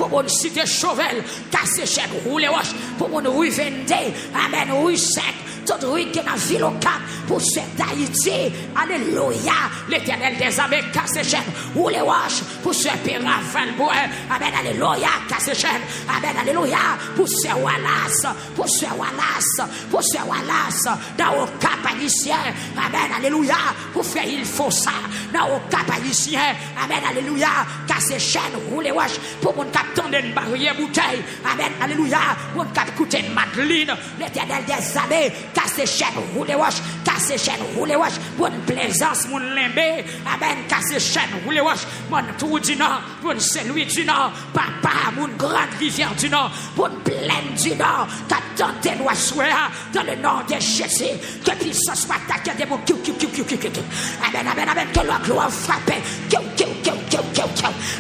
pour mon cité Chauvel, casser chaîne, rouler roche, pour mon rue 22, amen, rue 5, toute rue qui est dans la ville au Cap, pour cette d'Haïti, alléluia, l'éternel des armées, casser chaîne, rouler roche, pour ce Père Valbois, amen, alléluia, casser chaîne, amen, alléluia, pour ce Wallace, pour ce Wallace, pour ce Wallace, dans le Cap haïtien, amen, alléluia, pour faire il faut ça, dans le Cap haïtien, amen, alléluia, casser chaîne, rouler roche, pour mon cap tendre une barrière bouteille, amen, alléluia, mon cap coûter Madeleine, l'éternel des armées, casser chaîne, rouler roche, casser chaîne, rouler roche, mon plaisance, mon limbé, amen, casser chaîne, rouler roche, mon tour du Nord, mon Saint-Louis du Nord, papa, mon grande rivière du Nord, mon plaine du Nord, qu'a tenté nous asseoir dans le nom de Jésus, que puissance soit attaquée des mots, amen, amen, amen, que la gloire frappe,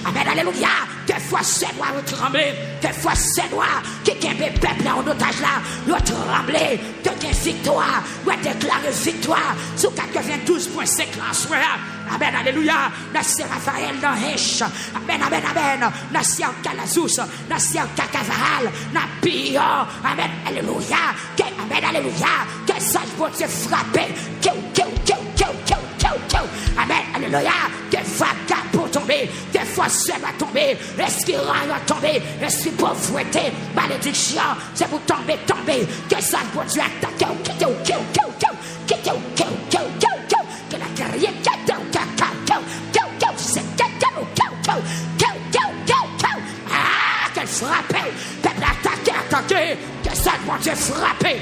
amen, alléluia, que fois c'est noir trembler, que fois c'est noir, qui est le peuple en otage là, le trembler, que victoire, ou déclarer victoire, sur 92.5 en soir. Amen, alléluia. Nasser Raphaël dans Hèche. Amen, amen, amen. Nasser Calazous. Nasser Cacavaral. Napio. Amen, alléluia. Amen, alléluia. Que ça je peux te frapper. Amen, alléluia. Que vague pour tomber. Que fossé va tomber. Espérant va tomber. Esprit pauvreté. Malédiction. C'est pour tomber. Que ça je peux te attaquer. Que la carrière qu'elle frappe, peuple attaqué, que ça mon Dieu frappé.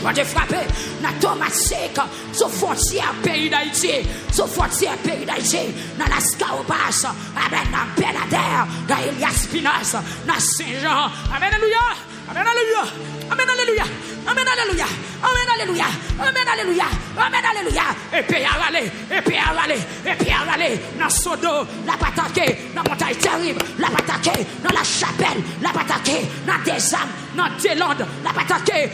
Mon Dieu frappé, dans Thomasek, sur frontière pays d'Haïti, sur frontière pays d'Haïti, dans la Scaubas, amen, dans Benader, dans Elias Pinas, dans Saint-Jean, amen, alléluia, amen, alléluia, amen, alléluia, amen, alléluia, amen, alléluia, amen, alléluia, amen, alléluia, et puis à râler, dans Sodo, la pataquée, dans montagne terrible, la pataquée, dans la chapelle, la pataquée, dans des âmes, dans des landes, la pataquée,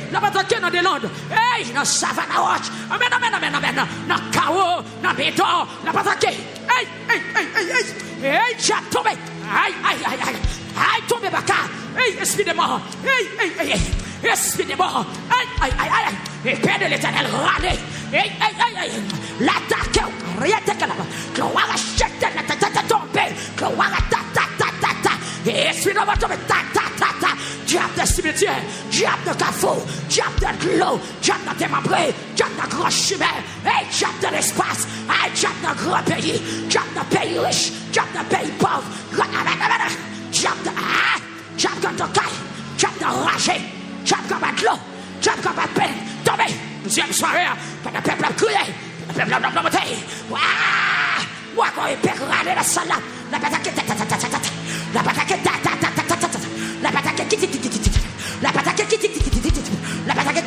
dans des landes, hey, dans Savannah Roach, amen, amen, amen, amen, dans Kao, dans Béton, la pataquée, hey, j'ai tombé, aïe, tombé, baka, hey, esprit de mort, hey, esprit de mort, aïe, et Père de l'éternel, râler, hey, l'attaque, rien de là-bas, gloire à jeter, la tête tomber, gloire à ta, et esprit de mort tomber, ta, diable de cimetière, diable de carrefour, diable de l'eau, diable de démembré, diable de grand chemin, hey, diable de l'espace, hey, diable de grand pays, diable de pays riche, diable de pays pauvre, diable de caille, diable de ragé, diable de l'eau, diable de peine, tombé, deuxième soirée, quand le peuple a crié, le peuple a monté, moi quand il peut râler la salle, la pataque, la pataque, la pataque, la pataque, la pataque, la patrie, la frappe, la frappe,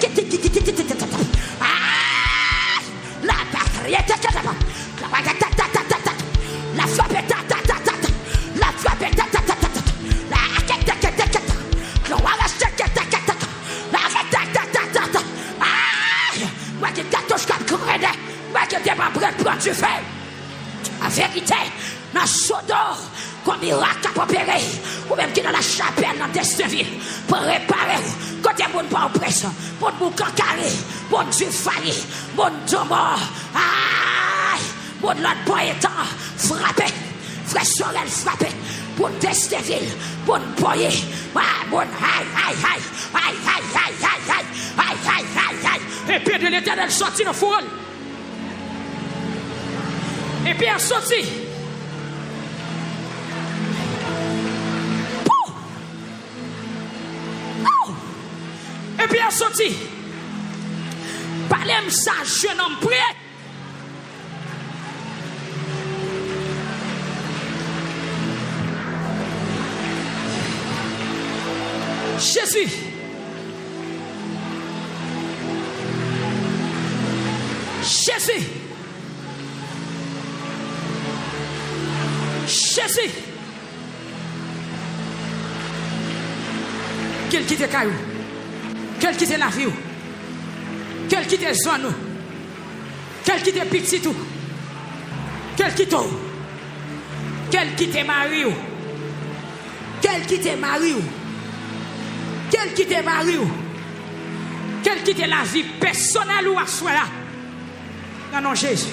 du feu. La vérité, dans Sodor, comme miracle à opérer, ou même qui dans la chapelle, dans Destinville, pour réparer, côté mon pas oppressé, mon carré, mon Dieu failli, mon Dieu mort, mon l'autre boy étant frappé, frère Sorel frappé, mon Destinville, mon boy, mon et puis de l'éternel sorti de foule. Et puis elle sorti. Et puis elle sorti. Parlez-moi ça, jeune homme prêt. Jésus. Jésus. Jésus. Quel quitte caillou, quel quitte la vie, quel quitte zone, quel quitte petit tout, quel quitte mari, quel Quel qui te marie? Quel qui te marie? Quel qui te la vie personnelle ou à soi là? Non, non, Jésus.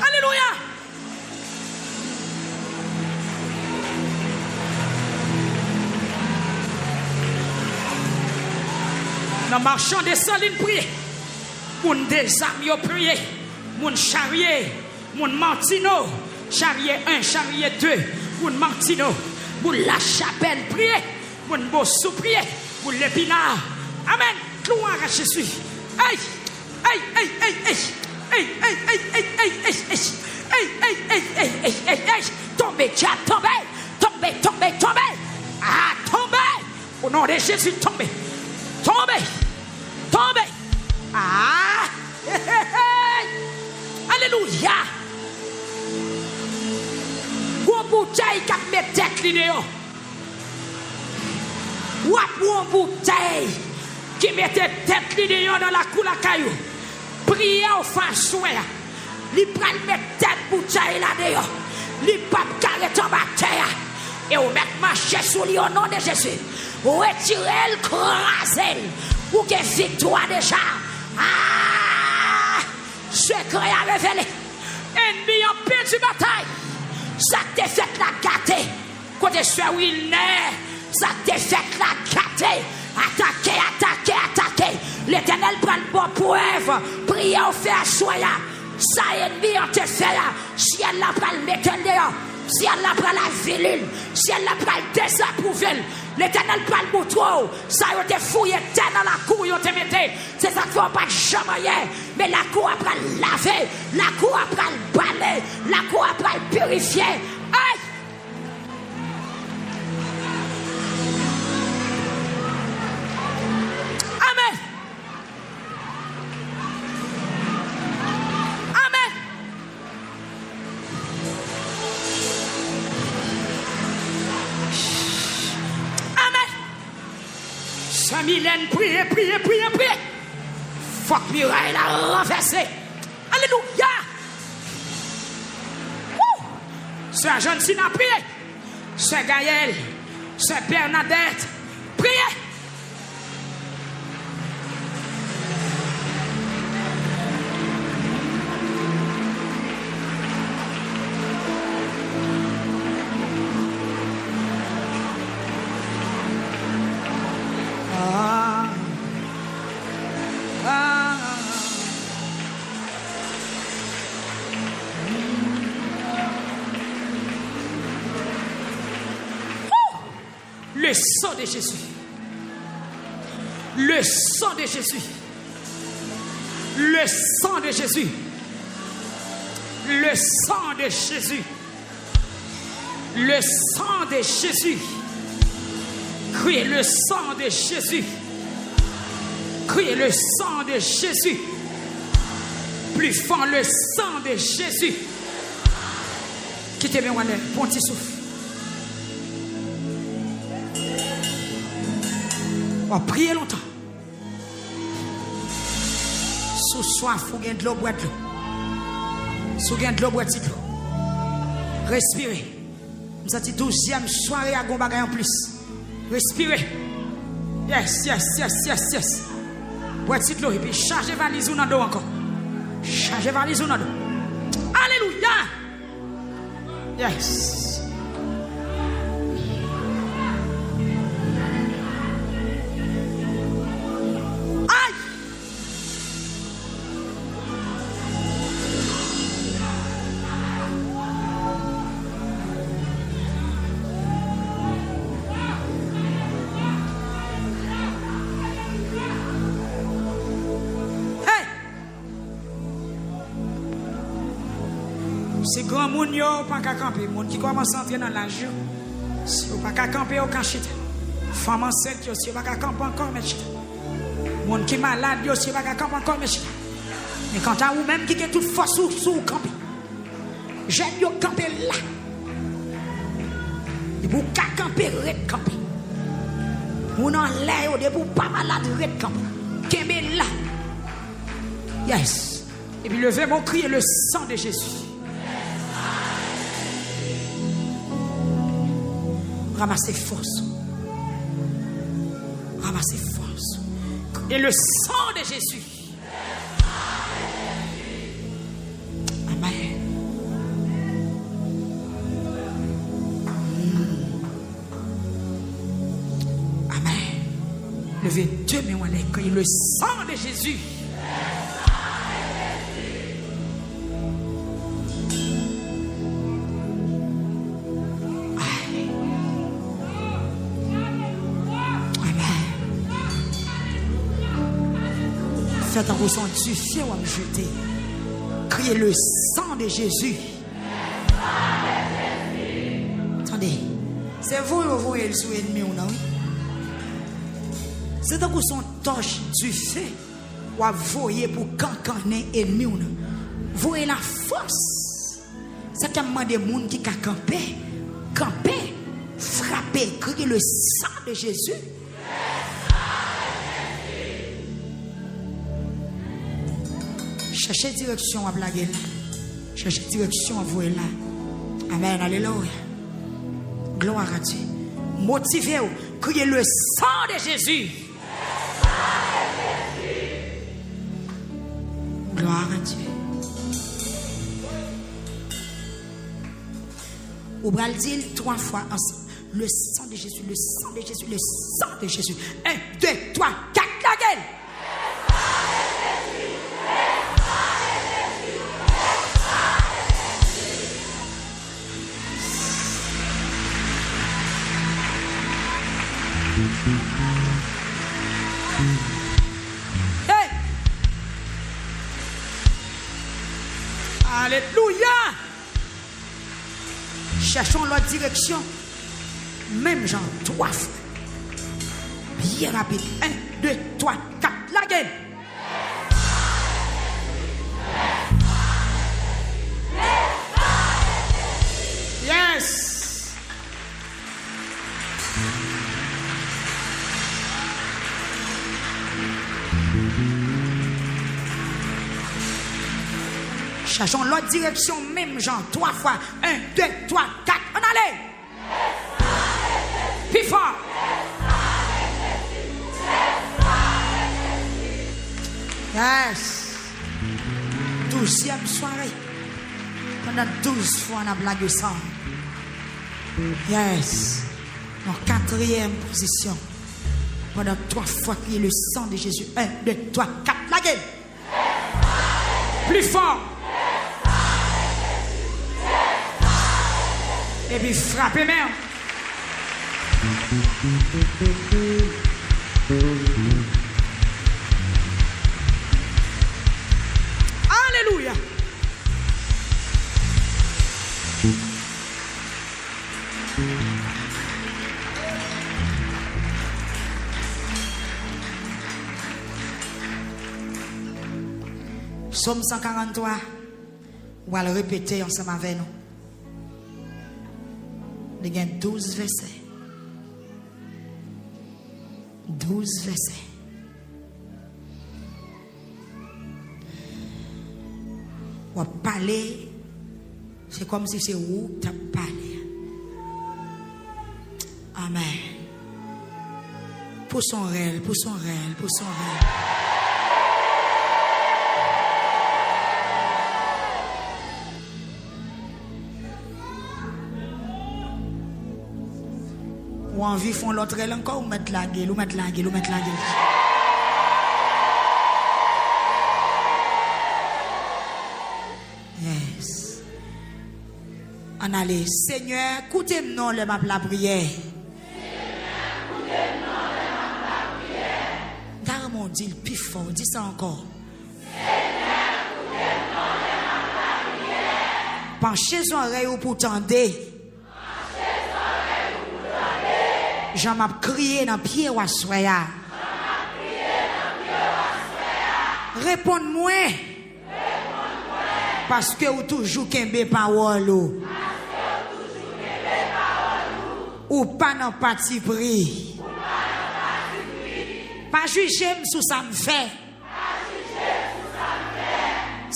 Alléluia. Dans marchand des salines prier. Moun des amis prier. Moun charrier. Moun Martino. Charrier 1, charrier 2. Moun Martino. Moun la chapelle prier. Moun Bossou prier. Moun l'épinard. Amen. Gloire à Jésus. Aïe. Aïe, aïe, aïe, aïe. Aïe, aïe, aïe, aïe, aïe, aïe, aïe. Aïe, aïe, aïe, aïe, aïe, aïe, aïe. Tombez, diable, tombez. Tombez, tombez, tombez. Ah, tombez. Au nom de Jésus, tombez. Tombez. Tombez. Ah. Hey, hey, hey. Alléluia. Gros bouteille qui met tête l'idéo. Ou une bouteille qui mettait tête l'idéo dans la cour la caillou. Priez au face. Li pral mettre tête bouteille là-dedans. Li pas carré tomber à terre. Et ou mettre marcher sur lui au nom de Jésus. Retirez le crasel. Ou que victoire déjà. Ah! Secret à révéler. Ennemi en paix du bataille. Ça te fait la gâter. Côté soit où il naît. Ça te fait la gâter. Attaquez, attaquez, attaquez. L'Éternel prend le bon preuve. Priez au fer soya. Ça ennemi en te fait là. Si elle la prend le mettre dehors. Si elle la prend la vilule. Si elle la prend le désapprouver. L'Éternel prend le bouton. Ça y a été fouillé dans la cour. Ils ont été mis. C'est ça qu'il ne faut pas jamais. Mais la cour après le laver. La cour après le balayer. La cour après le purifier. Aïe! Amen! Amen! Amen! Saint-Mylène, priez, priez, priez, priez. Faut que Mireille l'a renversé. Alléluia! Sœur Jeanne-Sina, priez. Sœur Gaëlle, Sœur Bernadette, priez. Le sang de Jésus. Le sang de Jésus. Le sang de Jésus. Le sang de Jésus. Le sang de Jésus. Criez le sang de Jésus. Criez le sang de Jésus. Plus fort le sang de Jésus. Quittez-moi, bon petit souffle. On prier longtemps. Sous soif, vous gagnez de l'eau, boîte de l'eau. Sous gagnez de l'eau, boîte de l'eau. Respirez. Nous avons dit 12e soirée à Gombagay en plus. Respirez. Yes, yes, yes, yes, yes. Boîte de l'eau. Et puis chargez valise ou dans l'eau encore. Chargez valise ou dans l'eau. Alléluia. Yes. C'est grand moun yo pas qu'à camper, moun qui commence à entrer dans l'âge yo. Si vous pas qu'à camper au canchite. Femme enceinte yo si vous pas qu'à camper encore mais chita. Moun qui malade yo si vous pas qu'à camper encore mais chita. Mais quand à vous même qui a toute force sous camper. J'aime yo camper là. Et vous qu'à camper red camper. Moun en l'air de vous pas malade red camper. Kembe là. Yes. Et puis levez mon cri et le sang de Jésus. Ramassez force. Ramassez force. Et le sang de Jésus. Amen. Amen. Levez deux mains en l'air. Et le sang de Jésus. Faites un ressent du fier ou à me jeter. Criez le sang de Jésus. Attendez. C'est vous qui voyez le sous ennemi ou non? C'est un ressent torche du feu ou à voyer pour cancaner ennemi ou non? Voyez la force. C'est tellement de monde qui a campé, frappé, criez le sang de Jésus. Cherchez direction à blaguer. Cherchez direction à voir là. Amen. Alléluia. Gloire à Dieu. Motivez-vous. Criez le sang de Jésus. Gloire à Dieu. Ou bral dire 3 fois ensemble. Le sang de Jésus, le sang de Jésus, le sang de Jésus. 1, 2, 3, 4, la gueule. Hey! Alléluia! Cherchons l'autre direction. Même genre 3 fois. Bien rapide. 1, 2, 3, 4. La gueule. Yes! Cherchons l'autre direction, même genre 3 fois. 1, 2, 3, 4. On allait. Plus fort. Yes. 12e soirée. Pendant 12 fois, on a blagué ça. Yes. En 4e position. Pendant 3 fois, crier le sang de Jésus. 1, 2, 3, 4. La gueule. Plus fort. Et puis frappez même. Alléluia. Psaume 143. On va le répéter ensemble avec nous. Il y a 12 versets. 12 versets. On va parler. C'est comme si c'est où tu as parlé. Amen. Pour son réel, pour son réel, pour son réel. Ou envie font l'autre elle encore ou mettre la gueule, ou mettre la gueule, ou mettre la gueule. Yes. On allait. Seigneur, écoutez-moi le map la prière. Car mon dit le plus fort, dis ça encore. Seigneur, écoutez-moi le map la prière. Penchez son oreille pour tendre. J'en m'a crié dans pied ou soya. Réponds-moi. Parce que vous toujours qu'un parole. Ou pas dans parti pris. Pas juger sous ça me fait.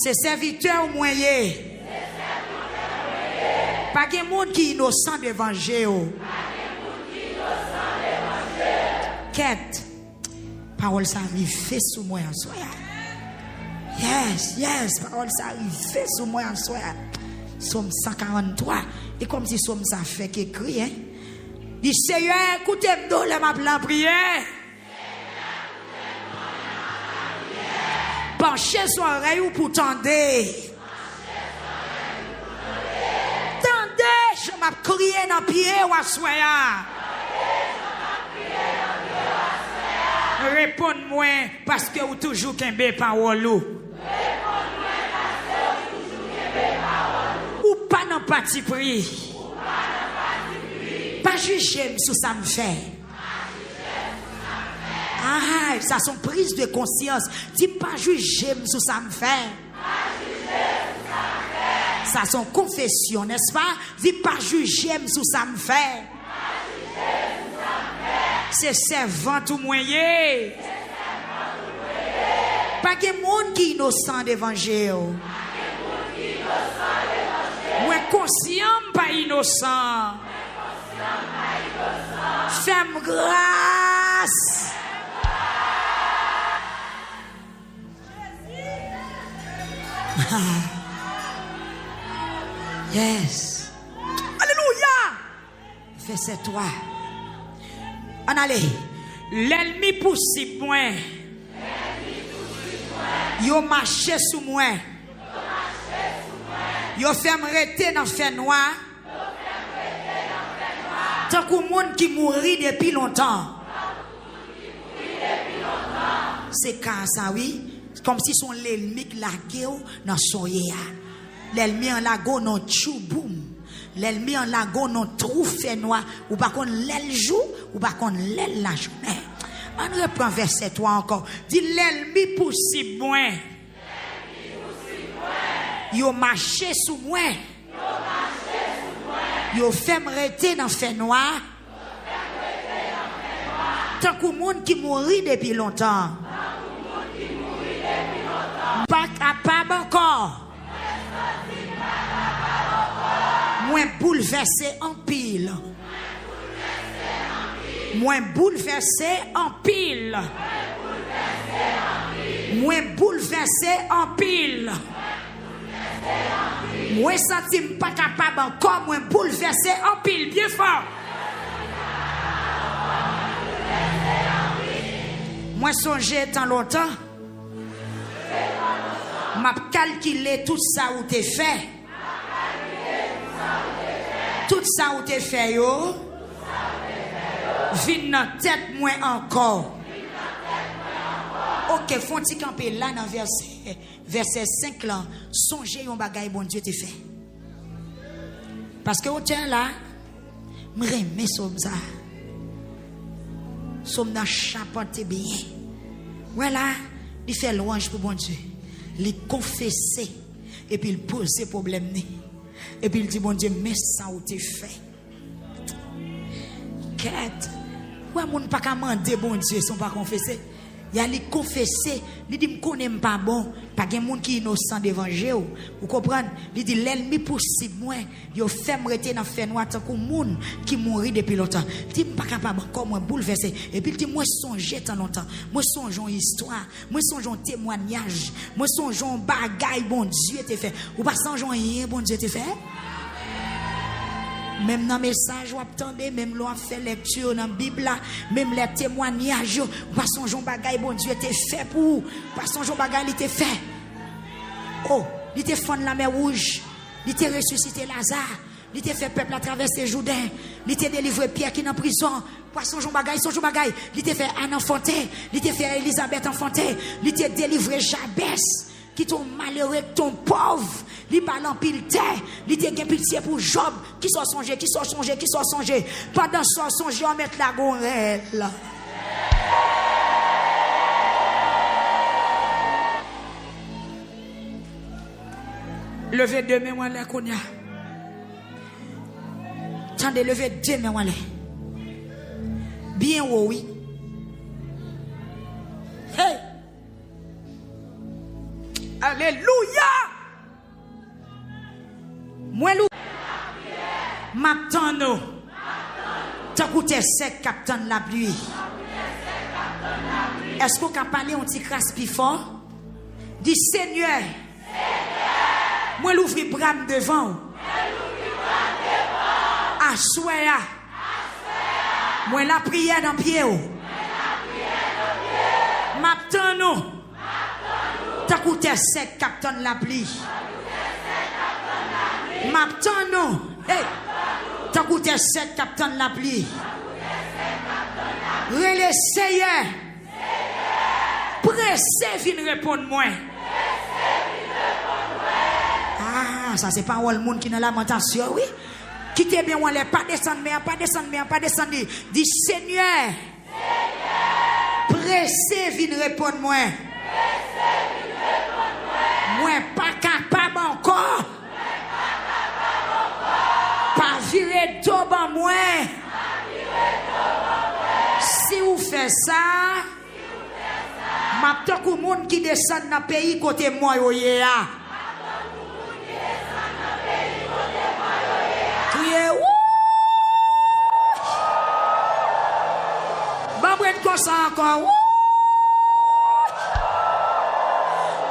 C'est serviteur moyen. Pas de monde qui est innocent devant Jéhovah. Quête. Parole ça arrive fait sous moi en soi. Yes, parole ça arrive fait sous moi en soi. Somme 143. Et comme si somme ça fait qu'écrit, hein. Dit Seigneur, écoutez-moi, là m'a plan prière. Penchez son oreille ou pour tendre. Tendez, je m'a crié dans pied ou à soya. Réponds-moi parce que vous toujours qu'un parole ou pas dans parti pris. Pas juger sous ça me fait. Ah, ça sont prises de conscience. Dis pas juger sous ça me fait. Ça sont confessions, n'est-ce pas? Dis pas juger sous ça me fait. C'est servant ou moyen. Pas de monde qui est innocent devant Jéhovah. Moi conscient pas innocent. Fais-moi grâce. Yes. Alléluia. Verset 3. On allait. L'ennemi possible moi. Yo marché sous moi. Yo fait m'arrêter dans fait noir. Tant que monde qui mourit depuis longtemps. C'est quand ça oui, comme si son l'ennemi qui la gueule dans son yéa. L'ennemi en lago non chouboum. L'ennemi en lago non trou fait noir ou pas qu'on l'aile joue ou pas qu'on l'aile la journée. On reprend verset 3 encore. Dit l'ennemi possible moi. Yo marché sous moi. Yo fait m'arrêter dans fait noir. Tant que monde qui mourit depuis longtemps. Pas capable encore. Moins bouleversé en pile. Moins bouleversé en pile. Moins bouleversé en pile. Moi senti pas capable encore moins bouleversé en pile bien fort. Moi songé tant longtemps. M'a calculé tout ça où t'es fait. Tout ça où t'es fait yo. Vine dans tête moins encore. Ok, font-ils camper là dans verset 5 là. Songez yon bagay bon Dieu t'es fait. Parce que au tient là, m'remet somme ça. Somme dans chapeauté bien. Voilà, il fait louange pour bon Dieu. Il confesser et puis il pose ses problèmes. Et puis il dit bon Dieu, mais ça où t'es fait. Quête. Ouais, mon pas qu'à demander bon Dieu, sont pas confessés. Il a li confesser, il dit me connais pas bon, pas gen monde qui innocent devant Jéhovah. Vous comprenez? Il dit l'ennemi possible moi, yo fait me rester dans fait noir tant que monde qui mourit depuis longtemps. Il dit pas capable encore moi bouleverser et puis il dit moi songer tant longtemps. Moi songeons histoire, moi songeons témoignage, moi songeons bagaille bon Dieu t'es fait. Ou pas songeons rien bon Dieu t'es fait. Même dans le message, vous attendez, même l'on fait lecture dans la Bible, même les témoignages, pas son bagaille, bon Dieu, t'es fait pour vous. Pas son bagaille, il t'est fait. Oh, il t'est fondé la mer rouge, il t'est ressuscité Lazare, il t'est fait peuple à traverser Jourdain, il t'est délivré Pierre qui est en prison. Pas son bagaille, il t'est fait Anne enfanté, il t'est fait Elisabeth enfanté, il t'est délivré Jabès, qui ton malheureux, ton pauvre. Li parlant pile terre, li te gen pitié pour Job, qui soit songé. Pendant ça songé on met la gorelle. Levez deux mains moi là konya. Tendez lever deux mains moi là. Bien oui. Hey. Alléluia. Moi, m'attends. T'as coûté sec, captain de la pluie. Est-ce qu'on peut parler un petit crasse plus fort? Dis Seigneur. Moi, l'ouvrir bram devant. Assoya. Moi, la prière dans pied. M'attends. T'as coûté sec, captain de la pluie. M'attends. Hey. T'as coûté sec, captain de la pluie. Relais Seigneur. Pressez, viens répondre moi. Ah, ça c'est pas le monde qui dans la lamentation, oui. Quittez bien, on n'est pas descendre, mais pas descendre, mais pas descendre. Dis Seigneur. Pressez, viens répondre moi. Moi pas capable encore. Pas virer devant moi. Si vous faites ça, m'attends que monde qui descend dans le pays côté moi yoye a. Criez wouh! Babouine comme ça encore wouh!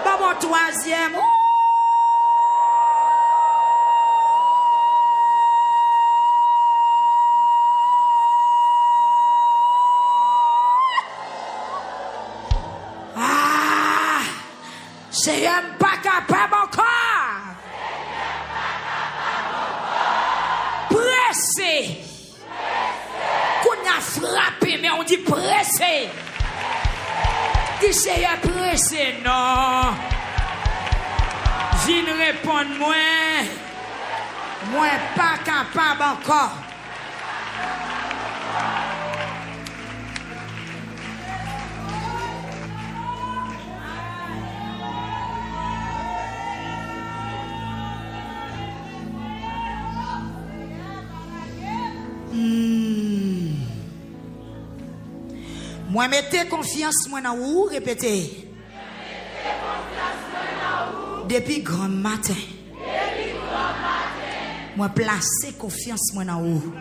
Babou troisième wouh! Seigneur pas capable encore. Pressé. Qu'on a frappé, mais on dit pressé. Dis Seigneur pressé, non. Viens répondre moi. Moi pas capable encore. Moi mettez confiance moi dans vous, répétez. Depuis grand matin. Moi placer confiance moi dans vous.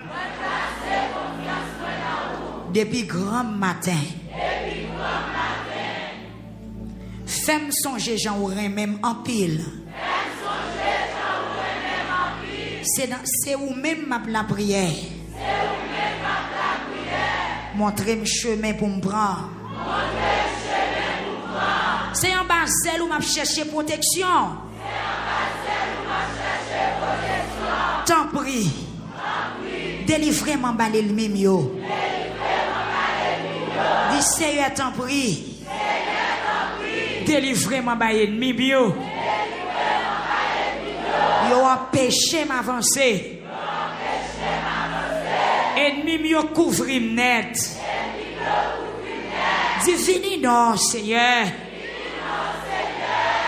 Depuis grand matin. Femme songer Jean Ourin même en pile. C'est où même la prière. Montrez-moi chemin pour me prendre. C'est en bas celle où m'a cherché protection. T'en prie. Délivrez-moi balé le même yo. Dis Seigneur t'en prie. Délivrez-moi balé le même yo. Yo empêché m'avancer. Ennemi mieux couvrir net. Divini non, Seigneur.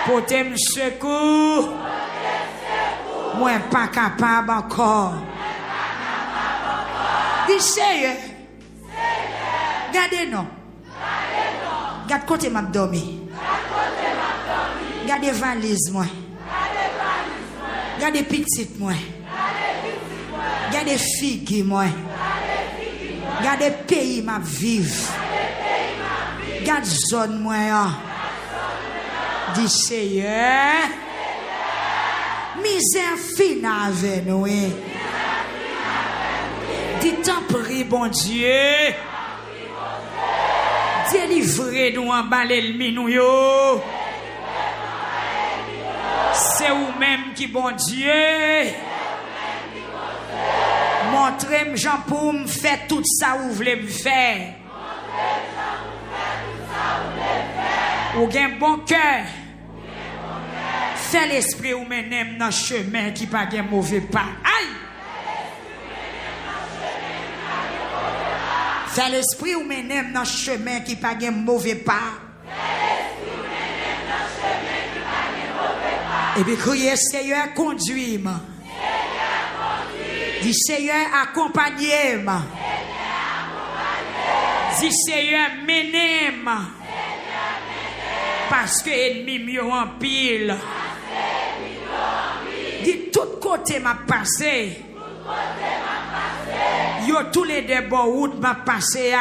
Portez me secours. Moi pas capable encore. Dis Seigneur. Gardez non. Garde côté m'a dormi. Gardez valise moi. Gardez petite moi. Gardez figue moi. Gardez pays m'a vivre. Garde zone moi. Dis Seigneur. Misère fine avec nous. Dis t'en prie bon Dieu. Délivrez-nous en bas l'ennemi nous yo. C'est vous-même qui bon Dieu. Montrez-moi Jean pour me faire tout ça où vous voulez me faire. Ou gain bon cœur. Fais l'esprit ou menem dans chemin qui pas gain mauvais pas. Aïe! Fais l'esprit ou menem dans chemin qui pas gain mauvais pas. Et puis criez Seigneur conduis-moi. Dis Seigneur accompagnez-moi. Dis Seigneur menez-moi. Parce que ennemi mieux en pile. Dit tout côté m'a passé. Yo tous les débords route m'a passé.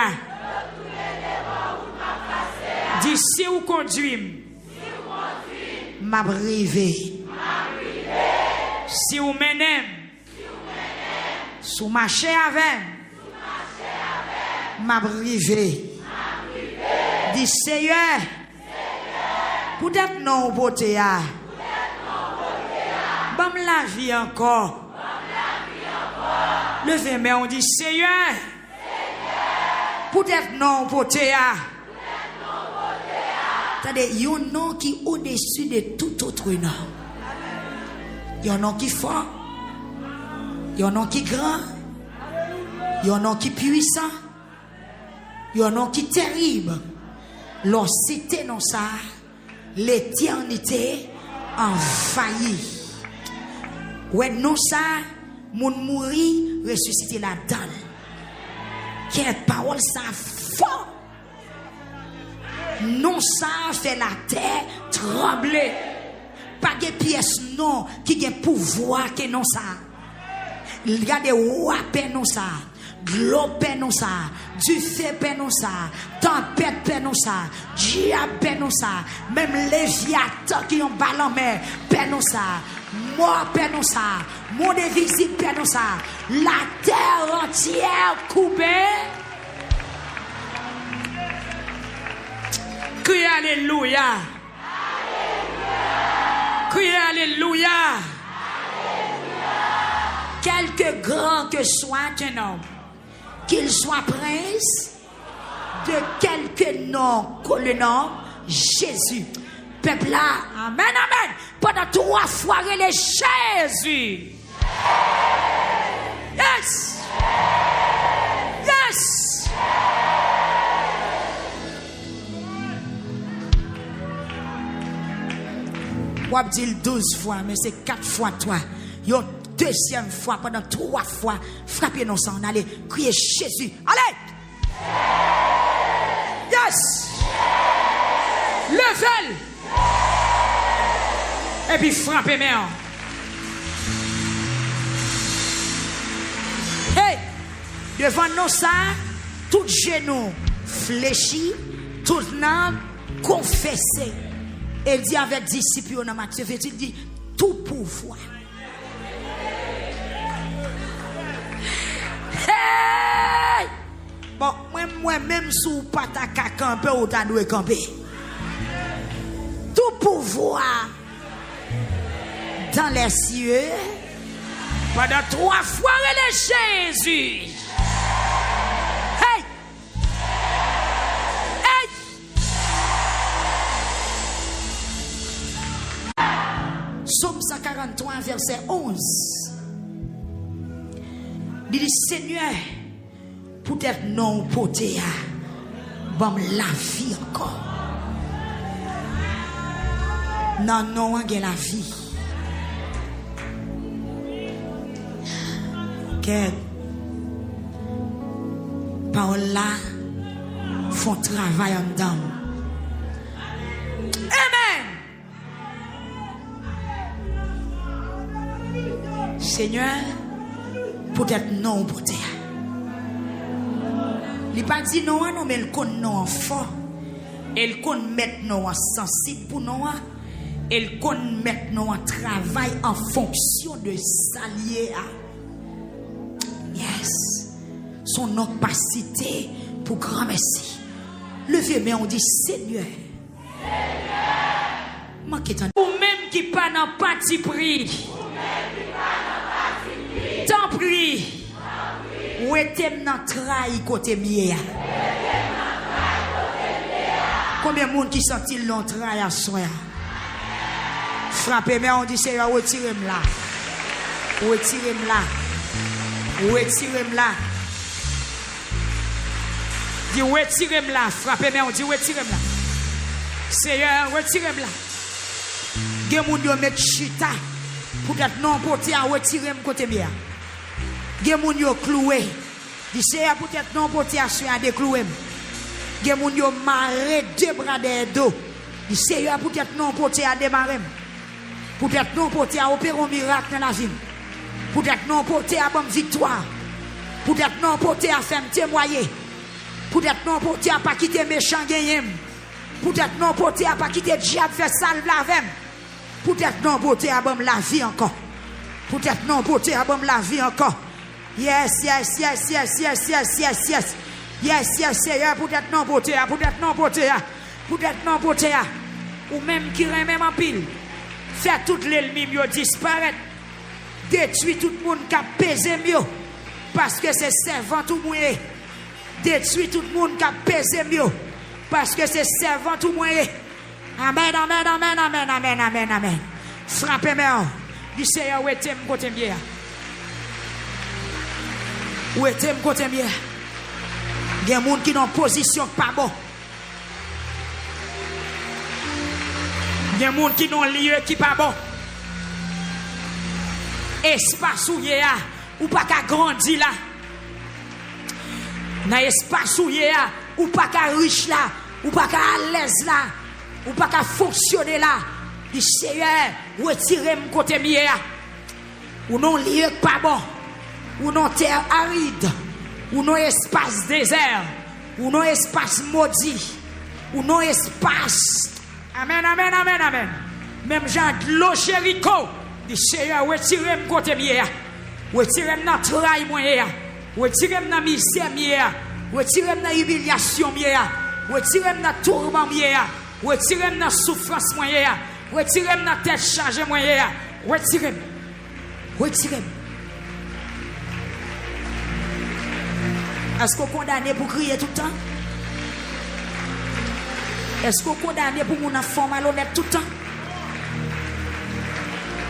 Dit si vous conduisez, m'a privé. Si vous menez, sous marché avec, m'a privé. Dit Seigneur, peut-être non beauté à. Bam la vie encore. Levez mais on dit Seigneur, peut-être non beauté à. C'est-à-dire, il y a un nom qui est au-dessus de tout autre nom. Il y a un nom qui est fort. Il y a un nom qui est grand. Il y a un nom qui est puissant. Il y a un nom qui est terrible. Lorsque c'était non ça, l'éternité envahit. Ouais, non ça, mon mourir, ressusciter la donne. Quelle parole ça fort. Non ça fait la terre trembler. Pas de pièce non qui a pouvoir que non ça. Il y a des rois non ça. Globe non ça. Du feu non ça. Tempête non ça. Diable non ça. Même Léviathan qui ont ballon mais non ça. Mort non ça. Monde invisible non ça. La terre entière coupée. Criez alléluia. Criez alléluia. Quelque grand que soit un homme, qu'il soit prince, de quelque nom que le nom Jésus. Peuple là, amen, amen. Pendant 3 fois, il est Jésus. Yes. Yes. On dit 12 fois, mais c'est 4 fois toi. Yon deuxième fois, pendant 3 fois, frappez nos sangs, allez, criez Jésus. Allez! Yes! Levez! Et puis frappez moi. Hey! Devant nous ça, tout genou fléchi, tout âme confessé. Il dit avec disciples dans Matthieu, il dit tout pouvoir. Hey! Bon, moi-même, sous pas ta camper ou ta doué camper. Tout pouvoir dans les cieux. Pendant 3 fois, il est Jésus. Hey! Hey! Psaume 143, verset 11. Il dit Seigneur, peut-être non poté bon la vie encore. Non, non, il y a la vie. Que parole là font travail en dedans. Amen. Seigneur, peut-être non poté. Il pas dit non, non, mais il connaît non fort. Il connaît mettre non sensible pour nous. Il connaît mettre non travail en fonction de s'allier à. Yes. Son opacité pour grand merci. Levez mais on dit Seigneur. Seigneur. Ou même qui pas dans parti pris. Tant pris. Ou était dans trahi côté mieux. Combien de monde qui sentit l'on trahi à soi? Frappez mais on dit Seigneur retirez-moi là. Retirez-moi là. Retirez-moi là. Dis retirez-moi là. Frappez mais on dit retirez-moi là. Seigneur retirez-moi là. Gen moun yo met chita pour être non porté à retirer m côté bien. Gen moun yo cloué. Dis Seigneur peut être non porté à soin à déclouer. Gen moun yo maré 2 bras de dos Le Seigneur peut-être non porté à démarrer. Peut-être non porté à opérer un miracle dans la vie. Peut-être non porté à bonne victoire. Peut-être non porté à faire témoigner. Peut-être non porté à pas quitter méchant gagner. Peut-être non porté à pas quitter diable faire salve la veine. Peut-être non porté à bonne la vie encore. Peut-être non porté à bonne la vie encore. Yes, yes, yes, yes, yes, yes, yes, yes. Yes, yes, Seigneur, peut-être non porté à, peut-être non porté à, peut-être non porté à. Ou même qui remet en pile. Faire tout l'ennemi disparaître. Détruire tout le monde qui a pesé mieux. Parce que c'est servant tout mouillé. Détruire tout le monde qui a pesé mieux. Parce que c'est servant tout mouillé. Amen, amen, amen, amen, amen, amen, amen. Frappez-moi. Du Seigneur, où est-il côté bien? Où est-il côté bien? Il y a des gens qui sont en position pas bon. Il y a des gens qui sont en lieu qui pas bon. Espace où il y a, ou pas qu'à grandir là. Dans l'espace où il y a, ou pas qu'à riche là, ou pas qu'à à l'aise là, ou pas qu'à fonctionner là. Du Seigneur, retirez-moi côté mieux. Ou non lieu pas bon. Ou non terre aride. Ou non espace désert. Ou non espace maudit. Ou non espace. Amen, amen, amen, amen. Même Jean de l'eau chérico. Du Seigneur, retirez-moi côté mieux. Retirez-moi dans le travail moyen. Retirez-moi dans la misère mieux. Retirez-moi dans l'humiliation mieux. Retirez-moi dans le tourment mieux. Retirez-moi dans la souffrance moyen. Retirez-moi dans la tête chargée moyen. Retirez-moi. Retirez-moi. Est-ce qu'on condamne pour crier tout le temps? Est-ce qu'on condamne pour mon enfant malhonnête tout le temps?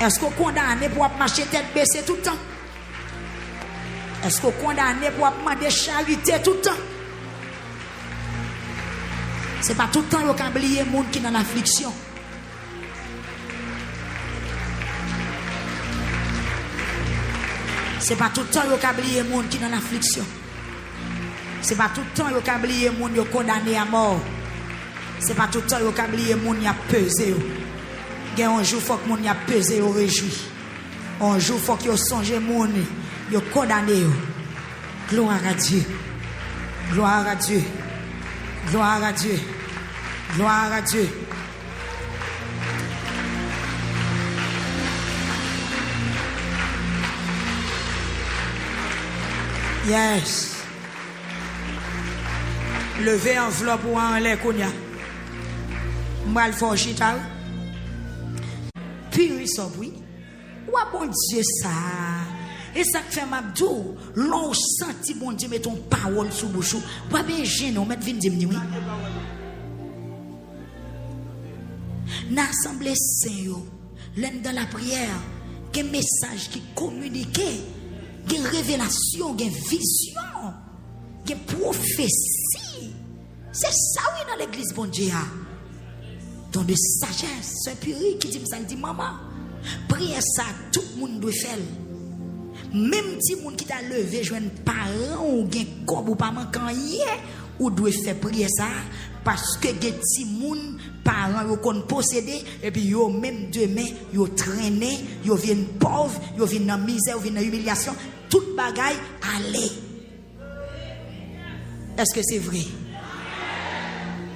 Est-ce qu'on condamne pour marcher tête baissée tout le temps? Est-ce qu'on condamne pour demander charité tout le temps? Ce n'est pas tout le temps qu'on oublie les gens qui sont dans l'affliction. Ce n'est pas tout le temps qu'on oublie les gens qui sont dans l'affliction. Ce n'est pas tout le temps qu'on oublie les gens qui sont condamnés à mort. Ce n'est pas tout le temps qu'on oublie les gens qui sont pesés. Il y a un jour, il faut que les gens qui pesé au réjouis. Un jour, il faut qu'ils songent les gens qui sont condamnés. Gloire à Dieu. Gloire à Dieu. Gloire à Dieu. Gloire à Dieu. Yes. Levez enveloppe ou en l'air qu'on y a. Mal fort chita. Puis oui, ça oui. Ou bon Dieu ça. Et ça fait m'abdou. L'on senti bon Dieu met ton parole sous bouche. Pas bien gêné, on met vinn dire oui. N'assemblée saint l'un dans la prière, quel message qui communique, quelle révélation, quelle vision, quelle prophétie. C'est ça oui dans l'église bon Dieu. Don de sagesse, c'est puri qui dit ça, il dit maman, prière ça tout le monde doit faire. Même si moun qui t'a levé joine parent ou gen kob ou pas manquant hier ou doit faire prier ça parce que gen ti moun parents yo kon posséder et puis yo même demain yo traîner yo viennent pauvre yo viennent dans misère yo viennent dans humiliation toute bagaille aller. Est-ce que c'est vrai?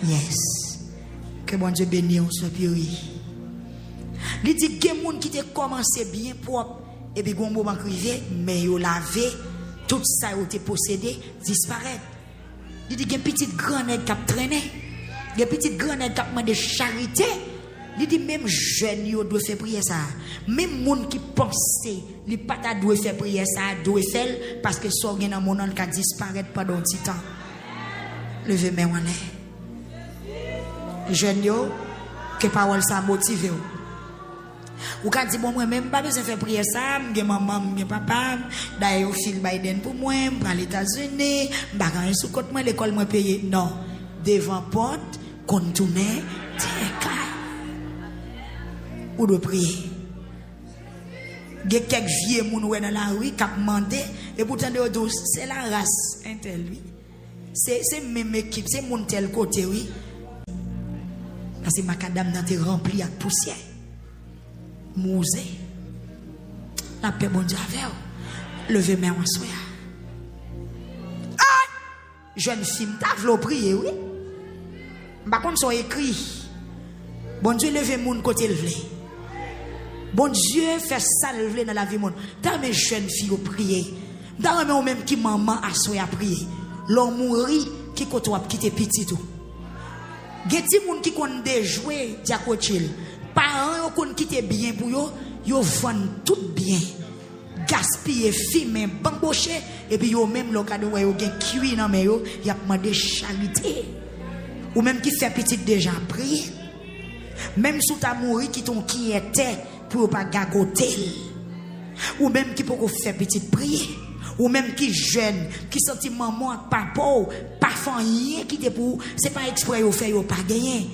Yes. Que bon Dieu bénisse on soit puri. Il dit gen moun qui te commencé bien propre et puis, un moment arrivé, mais yo lavé, tout ça yo te possédé, disparaît. Il dit qu'il y a une petite grenade qui a traîné, il y a une petite grenade qui a demandé charité. Il dit même jeune yo doit faire prier ça. Même moun qui pense, li pas ta doit faire prier ça, doit faire parce que ça gen dans mon monde qui disparaît pendant un petit temps. Levez main en l'air. Jeune yo, que parole ça motive. Ou quand dit bon moi même pas besoin faire prier ça, m'gen maman, m'gen papa, d'ailleurs fil Biden pour moi, pour les États-Unis, m'bagan sous compte moi l'école moi payer. Non, devant porte, contourner, tiens. Ou de prier. Il y a quelques vieux moun dans la rue qui demandé et pourtant de tous c'est la race intel lui. C'est même équipe, c'est mon tel côté oui. Parce que macadam n'a été rempli avec poussière. Mousé. La paix, bon Dieu, avec vous. Levez main en soi. Ah! Jeune fille, t'as voulu prier, oui? Par contre, ça écrit. Bon Dieu, levez mon côté le vle. Bon Dieu, fait ça le vle dans la vie mon. Dans mes jeunes filles, prier. Dans mes même qui maman a souhaité à prier. L'homme mourit qui côté quitter petit tout. Geti moun qui konn de jouer diakochil. Parents yo konn quitter bien pour yo vend tout bien. Gaspiller fumer bambocher et puis yo même le cadeau yo gen cuit dans mais yo y a demandé charité. Ou même qui fait petit déjà prier. Même sous ta mourir qui ton qui était pour pas gagoter. Ou même qui peut faire petit prier. Ou même qui jeune, qui senti maman papa, pas rien qui te pour, c'est pas exprès au fait, au pas gagné.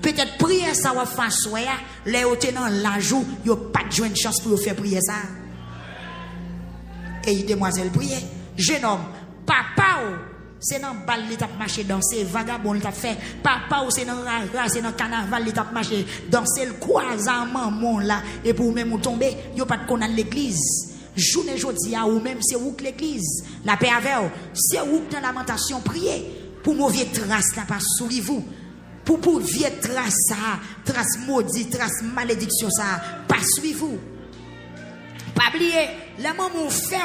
Peut-être prier ça va faire soya, les autres dans la joue, yo pas de joindre chance pour faire prier ça. Et demoiselle prier, jeune homme, papa c'est dans balle l'étape marché danser vagabond l'étape fait papa ou c'est dans rara c'est dans carnaval l'étape marché danser le croisement mon là et pour même tomber, yo pas de connaître l'église. Journée jodi a ou même c'est où que l'église la paix avec c'est où dans lamentation prier pour mauvais trace là pas souri vous pour vieille trace ça trace maudit trace malédiction ça pas suivre vous pas oublier les maman fait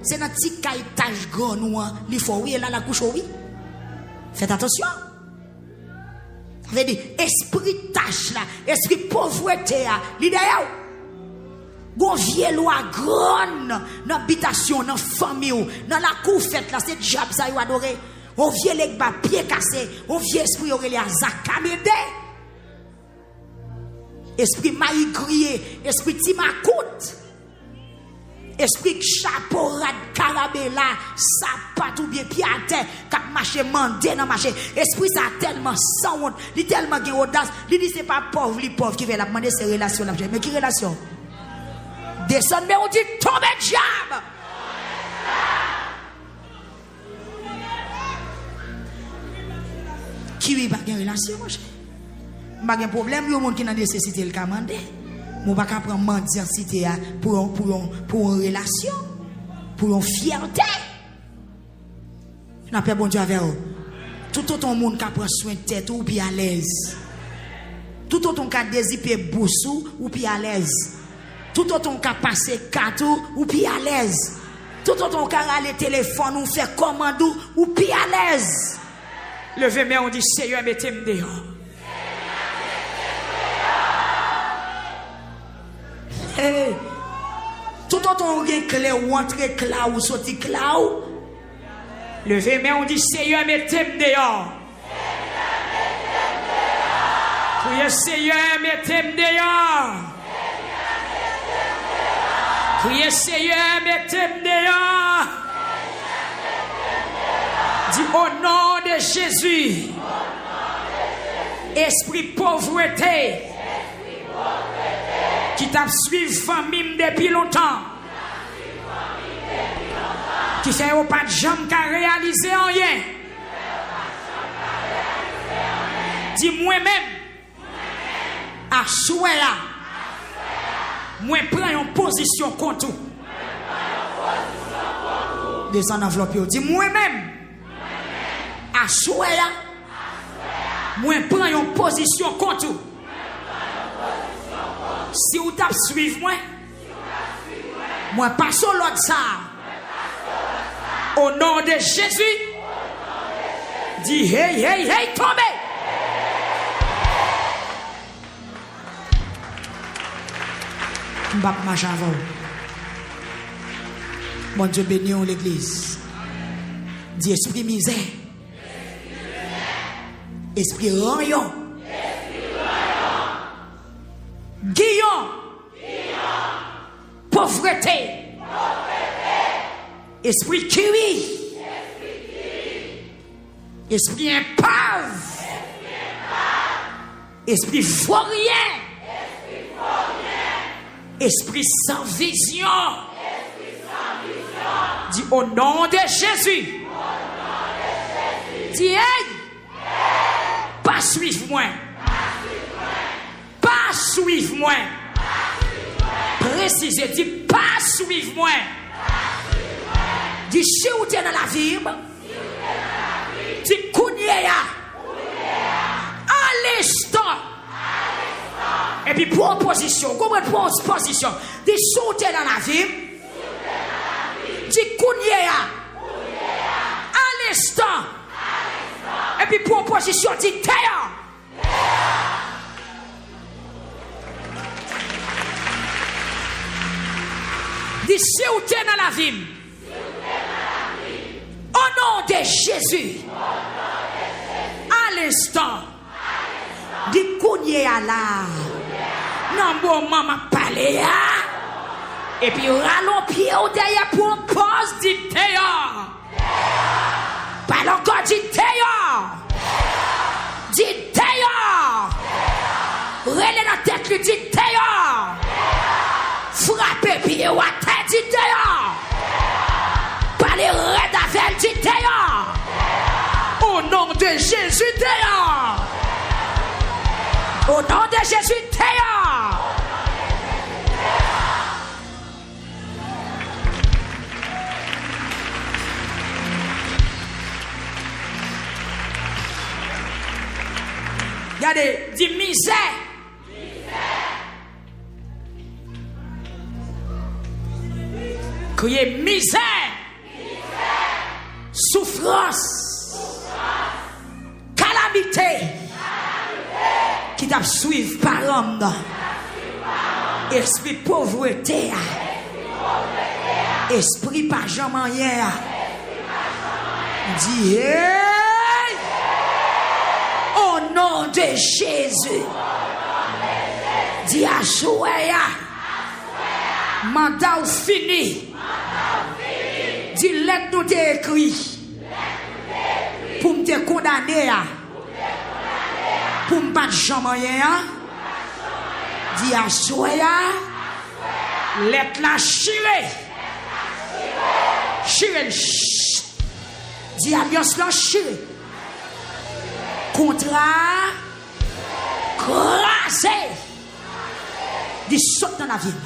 c'est dans petit cailletage grand noir il faut oui là la couche oui faites attention veut dire esprit tâche là esprit pauvreté là l'idéal gon vieux loi grande dans habitation dans famille dans la cour fête là c'est diable ça yo adoré on vieux les bas pied cassé on vieux esprit aurait les zakamede esprit maïgrier esprit timakout esprit chapeaurat carabella sapat ou bien pied à terre cap marcher mandé dans marché esprit ça tellement sans honte il tellement gain audace il dit c'est pas pauvre qui veut la demander ses relations là mais qui relation descend mais on dit tombe diable qui oui pas de relation mon cher pas de problème yo monde qui dans nécessité le commander mon pas prendre mendiantité pour une relation pour une fierté n'a pas bon Dieu avec vous tout autant monde qui prend soin de tête ou puis à l'aise tout autant qui désipé boussou ou puis à l'aise tout autant qu'à passer cadeau ou puis à l'aise tout autant qu'à aller téléphone ou faire commande ou puis à l'aise levez main on dit Seigneur mettez-moi dehors hey. Tout autant on gagne clé ou entrer clé ou sortir clé levez main on dit Seigneur mettez-moi dehors priez Seigneur mettez-moi dehors priez Seigneur, mettez-moi dehors. Dis au nom de Jésus. Esprit pauvreté. Qui t'a suivi famille depuis longtemps. Qui fait pas de jambes qu'à réaliser rien. Dis moi-même. À souhait là. Moi prends une position contre tout. Descends enveloppe. Dis moi-même. À souhait là. Moi prends une position contre tout. Si vous tapez suivre moi passe l'autre ça. Au nom de Jésus. Dis hey hey hey tombez. M'bap marche avant. Mon Dieu béni l'église. Dis esprit misère. Esprit rayon. Guillaume. Pauvreté. Esprit kiwi. Esprit impave. Esprit vaurien. Esprit sans vision. Dis au nom de Jésus. Dis hey. Pas suivre moi. pas suivre moi. Précisez, dis pas suivre moi. Dis si vous êtes dans la vie, dis kounye ya. À l'instant. Et puis proposition, comment proposition? Dis si vous êtes dans la vie, dis kounye ya. À l'instant. Et puis proposition, dis théa. Dis si vous êtes dans la vie. Au nom de Jésus. À l'instant. Dis kounye à la. Non, bon, maman, parler. Et puis, rallons pied au derrière pour un pause, dit théa. Parle encore, dit théa. Dit théa. Relais la tête, lui dit théa. Frappez pied ou à tête, dit théa. Parlez red avec, dit théa. Au nom de Jésus, théa. Au nom de Jésus, théa. Regardez, dis misère. Criez misère. Souffrance. Calamité. Qui t'a suivi par homme. Esprit pauvreté. Esprit pas jamais hier. Dis hey! Au nom de Jésus. Dis à Joëa. Mandat fini. Dis lettre nous écrit. Pour me te condamner. Pour me pas jamais rien. Dis à Joëa. Lettre la chirée. Chirée. Dis alliance la chirée. Contrat. Crasé. Dis saute dans la ville.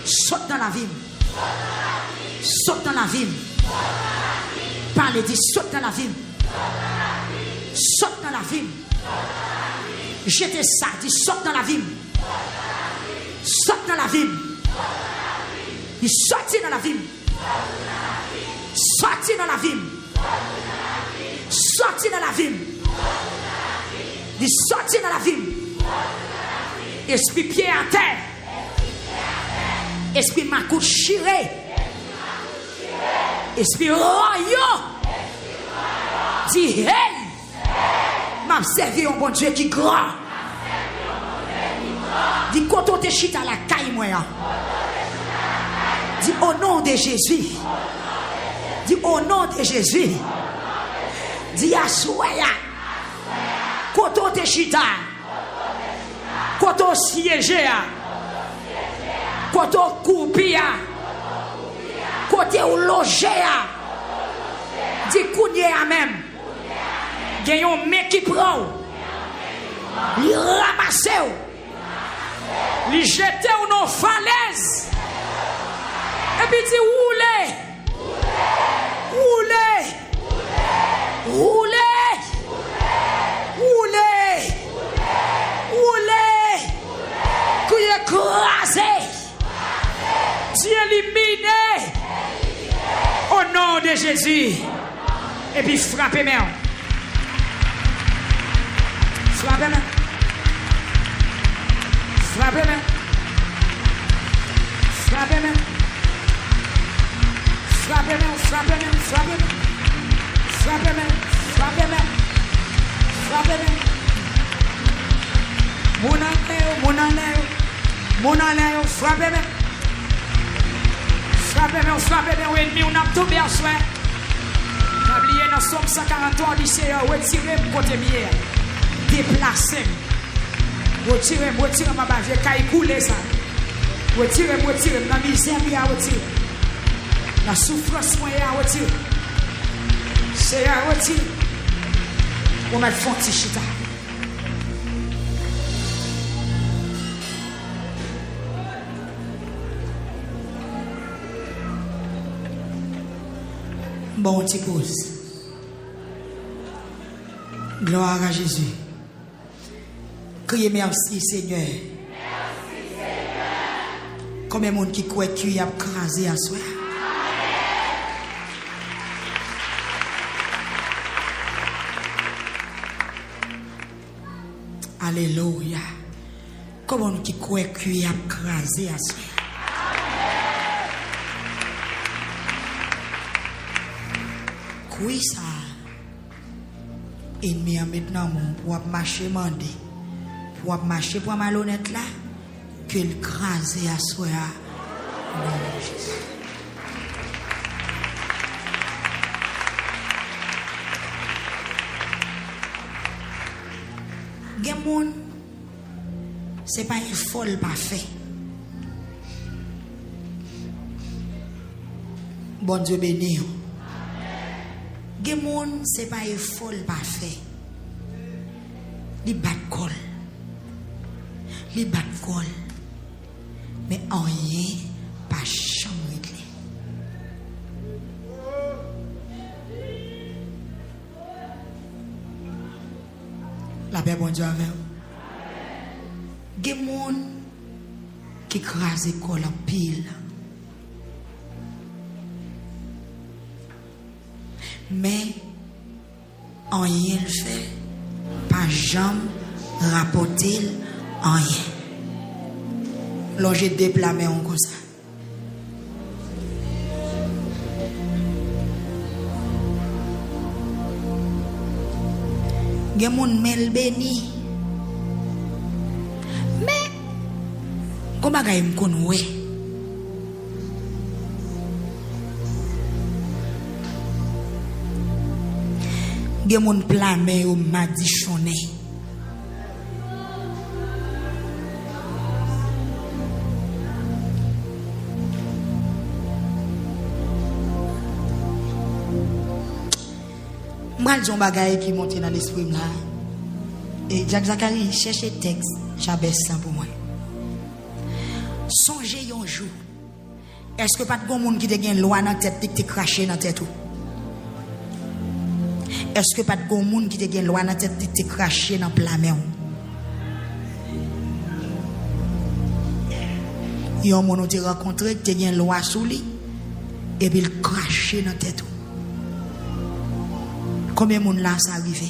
Saute dans la ville. Saute dans la ville. Parlez, dis saute dans la ville. Saute dans la ville. Jetez ça, dis saute dans la ville. Saute dans la ville. Dis sorti dans la ville. Sorti dans la ville. Sorti dans la ville. Dis sorti dans la ville. Esprit pied à terre. Esprit macou chiré. Esprit royaux. Dis hey. M'a servi un bon Dieu qui grand. Dis quand on te chita la caille moi. Dis au nom de Jésus. Dis au nom de Jésus. Dis à Soya. Quand on te chita. Quand on siège. Quand on coupe. Quand on loge. Dis kounye à même. Il y a un mec qui prend. Il ramasse. Il jette dans falaise. Et puis dit roulez. Roulez. Roulez. Roulez. Roulez. Qui écrasé. Dieu éliminé. Au nom de Jésus. Et puis frappez moi. Frappez-moi. Frappez-moi. Frappez-moi. Frappez-moi. Frappez-moi. Frappez-moi. Frappez-moi. Frappez-moi. Frappez-moi. Mon année, frappez-moi. Frappez-moi. Frappez-moi. Ennemi, on a tombé à soi. Oublié dans Somme 143, lycée, retirez-moi côté mieux. Déplacez. Retirez-moi ma base. Je vais couler ça. Retirez-moi la misère, retirez. La souffrance, retirez. C'est à retirer. On met fond chita. Bon, tu poses. Gloire à Jésus. Criez merci, Seigneur. Merci, Seigneur. Combien de monde qui croit qu'il y a crasé à soi? Alléluia. Comment qui croit qu'il y a crasé à soi? Oui, ça. Et maintenant, pour marcher, pour marcher pour malhonnête là, qu'il crase à soi. Gen c'est pas un folle parfait. Bon Dieu béni. Gen c'est pas un folle parfait. Li bat col. Li bat col. Mais en rien pas chambre. La paix bon Dieu avec vous. Des gens qui écrasent l'école en pile. Mais en rien le fait. Pas jamais rapporter en rien. Là j'ai déplacé en comme ça. Gen moun mel béni. Mais comment bagay m kon wè? Gen moun plame ou madichonné. Moi, j'ai un bagage qui monte dans l'esprit là. Et Jacques Zacharie cherche le texte, j'abaisse ça pour moi. Songez un jour. Est-ce que pas de monde qui te gagne loi dans tête qui te craché dans tête tout? Est-ce que pas de monde qui te gagne loi dans tête qui te craché dans plamé? Il y a un monde qui te rencontré qui te gagne loi sous lui et puis il craché dans tête tout. Combien de monde là ça arrivé?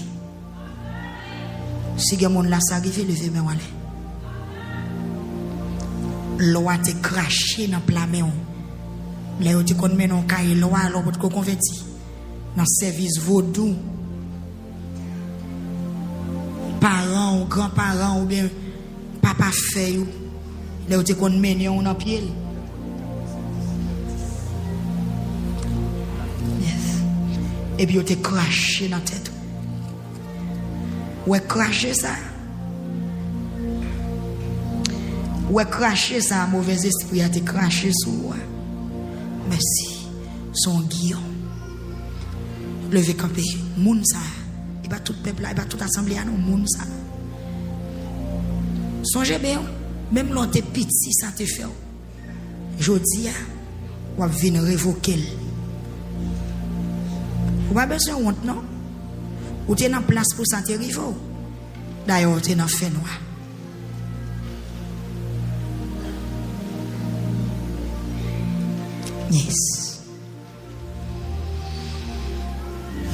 Si il y a monde là ça arrivé, levez moi aller. Loi te craché dans plamé. Là où tu connais non caille loi alors pour te convertir dans service vaudou. Parents ou grands-parents ou bien papa fait ou là où tu connais non dans pied. Et puis, on te craché dans la tête. Ouais, craché ça. Ouais, craché ça, mauvais esprit a te craché sur moi. Merci. Son Guillaume. Levez campé. Moun ça. Il va tout peuple là, il va toute assemblée à nous. Moun ça. Songez bien. Même l'on te petit, ça te fait. Jodi, on va venir révoquer. Vous n'avez pas besoin de honte, non? Vous êtes en place pour santé rivaux. D'ailleurs, vous êtes dans le fait noir. Yes.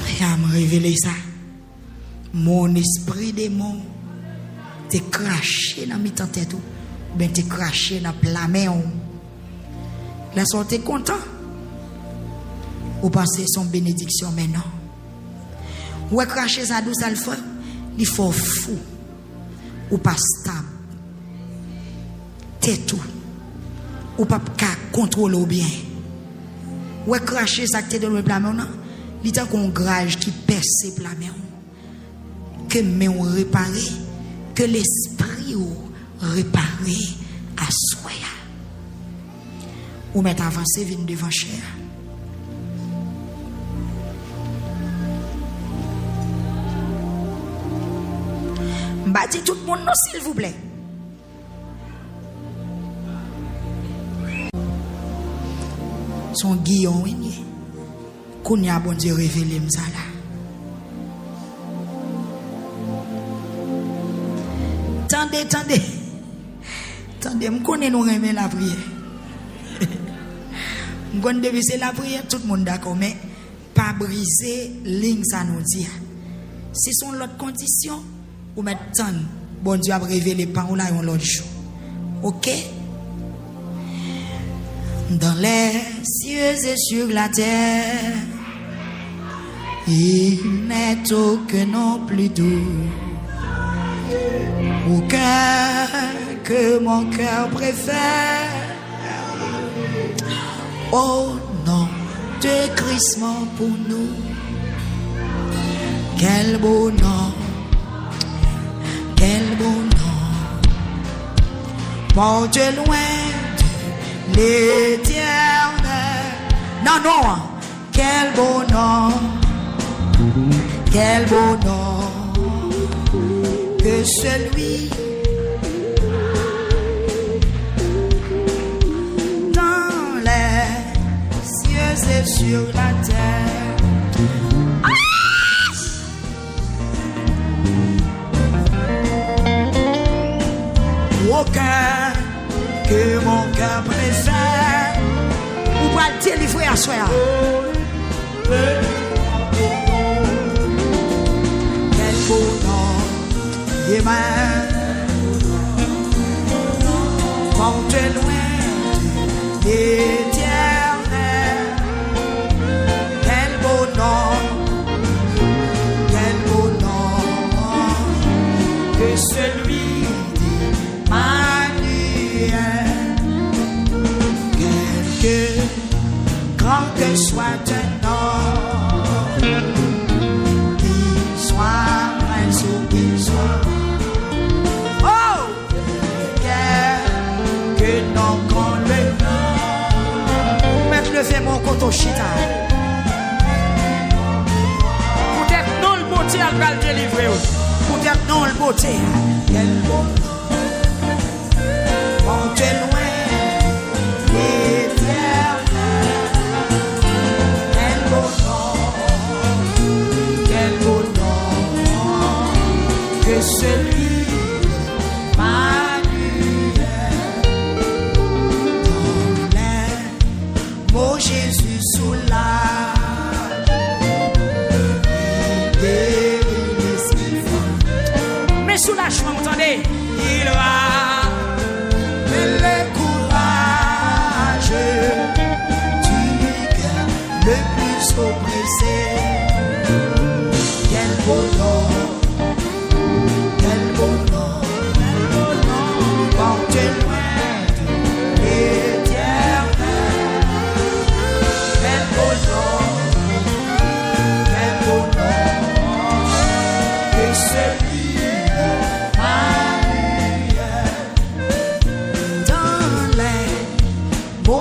Je vais me révéler ça. Mon esprit démon te craché dans mes têtes ou bien te craché dans le plamé. Là, vous êtes content. Vous pensez son bénédiction maintenant. Ou cracher ça douce à le faire, il faut fou. Ou pas stable. T'es tout. Ou pas contrôler bien. Ou cracher ça que t'es dans le plamé, il y a un grage qui perce le plamé. Que mais on réparer, que l'esprit ou réparer à soi. Ou mettre avancé vin devant cher. Dit tout le monde, non, s'il vous plaît. Son Guillaume, qu'on y a bon Dieu révélé ça là. Tendez, je connais nous aimer la prière. Je connais c'est la prière, tout le monde d'accord, mais pas briser ligne ça nous dit. Si sont l'autre condition, ou mettre temps, bon Dieu a révélé par là un l'autre jour. OK? Dans les cieux et sur la terre, il n'est aucun nom plus doux. Aucun que mon cœur préfère. Au nom de Christ mort pour nous. Quel beau nom, quel beau nom. Porte loin de l'éternel. Non, quel beau nom, quel beau nom. Que celui dans les cieux et sur la terre. Aucun que mon cœur préfère. Ou pas le délivrer à soi. Quel beau nom. Et ma porte loin de l'éternel. Quel beau nom, que celui d'Emmanuel. Quelque grand que soit un nom, qu'il soit prince ou qu'il soit. Je fais mon coton chita. Peut-être non le beauté à le délivrer. Peut-être non le beauté. Quel beau nom. Porte loin l'éternel. Quel beau nom. Que celui Jésus sous l'âge, mais sous l'âge, vous entendez? Il va, mais le courage du cœur le plus oppressé. Quel beau nom, porte loin de l'éternel.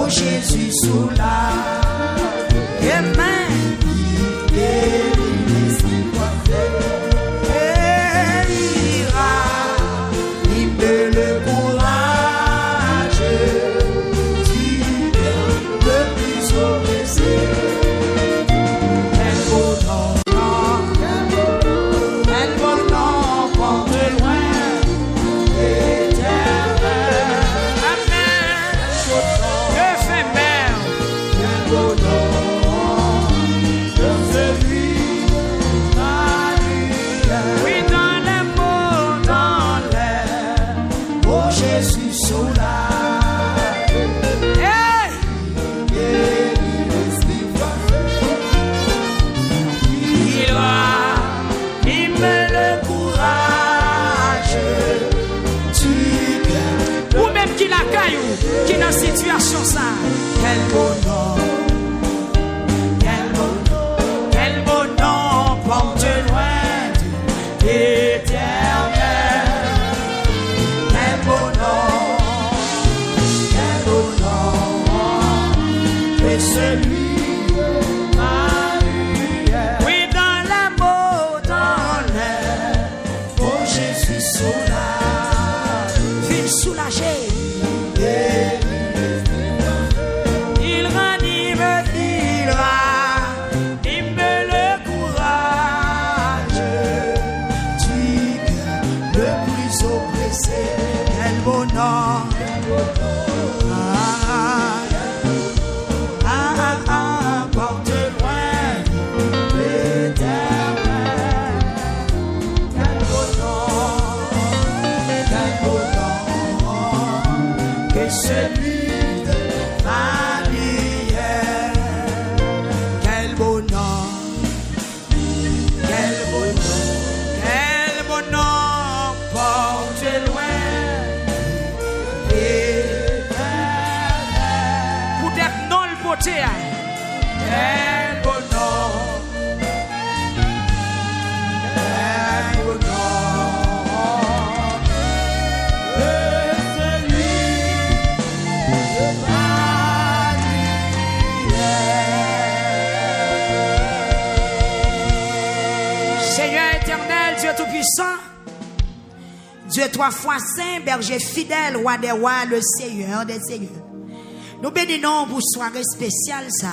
Jésus sous la et même il guérit l'esprit coiffé et il ira, il peut le courage du cœur le plus oppressé. Quel beau nom, porte loin l'éternel. Jésus sous la hey! Il va, il met le courage du cœur. Ou même qui la caillou, qui est dans situation ça. Quel beau nom, porte loin de l'éternel. Celui Marie, oui, dans l'amour, dans l'air, oh Jésus soulage, ville soulagée, il ranime, il va, beauté. Quel beau nom. Quel beau nom. De celui de Marie. Seigneur éternel, Dieu tout-puissant, Dieu trois fois saint, berger fidèle, roi des rois, le Seigneur des seigneurs. Nous bénissons pour soirée spéciale ça.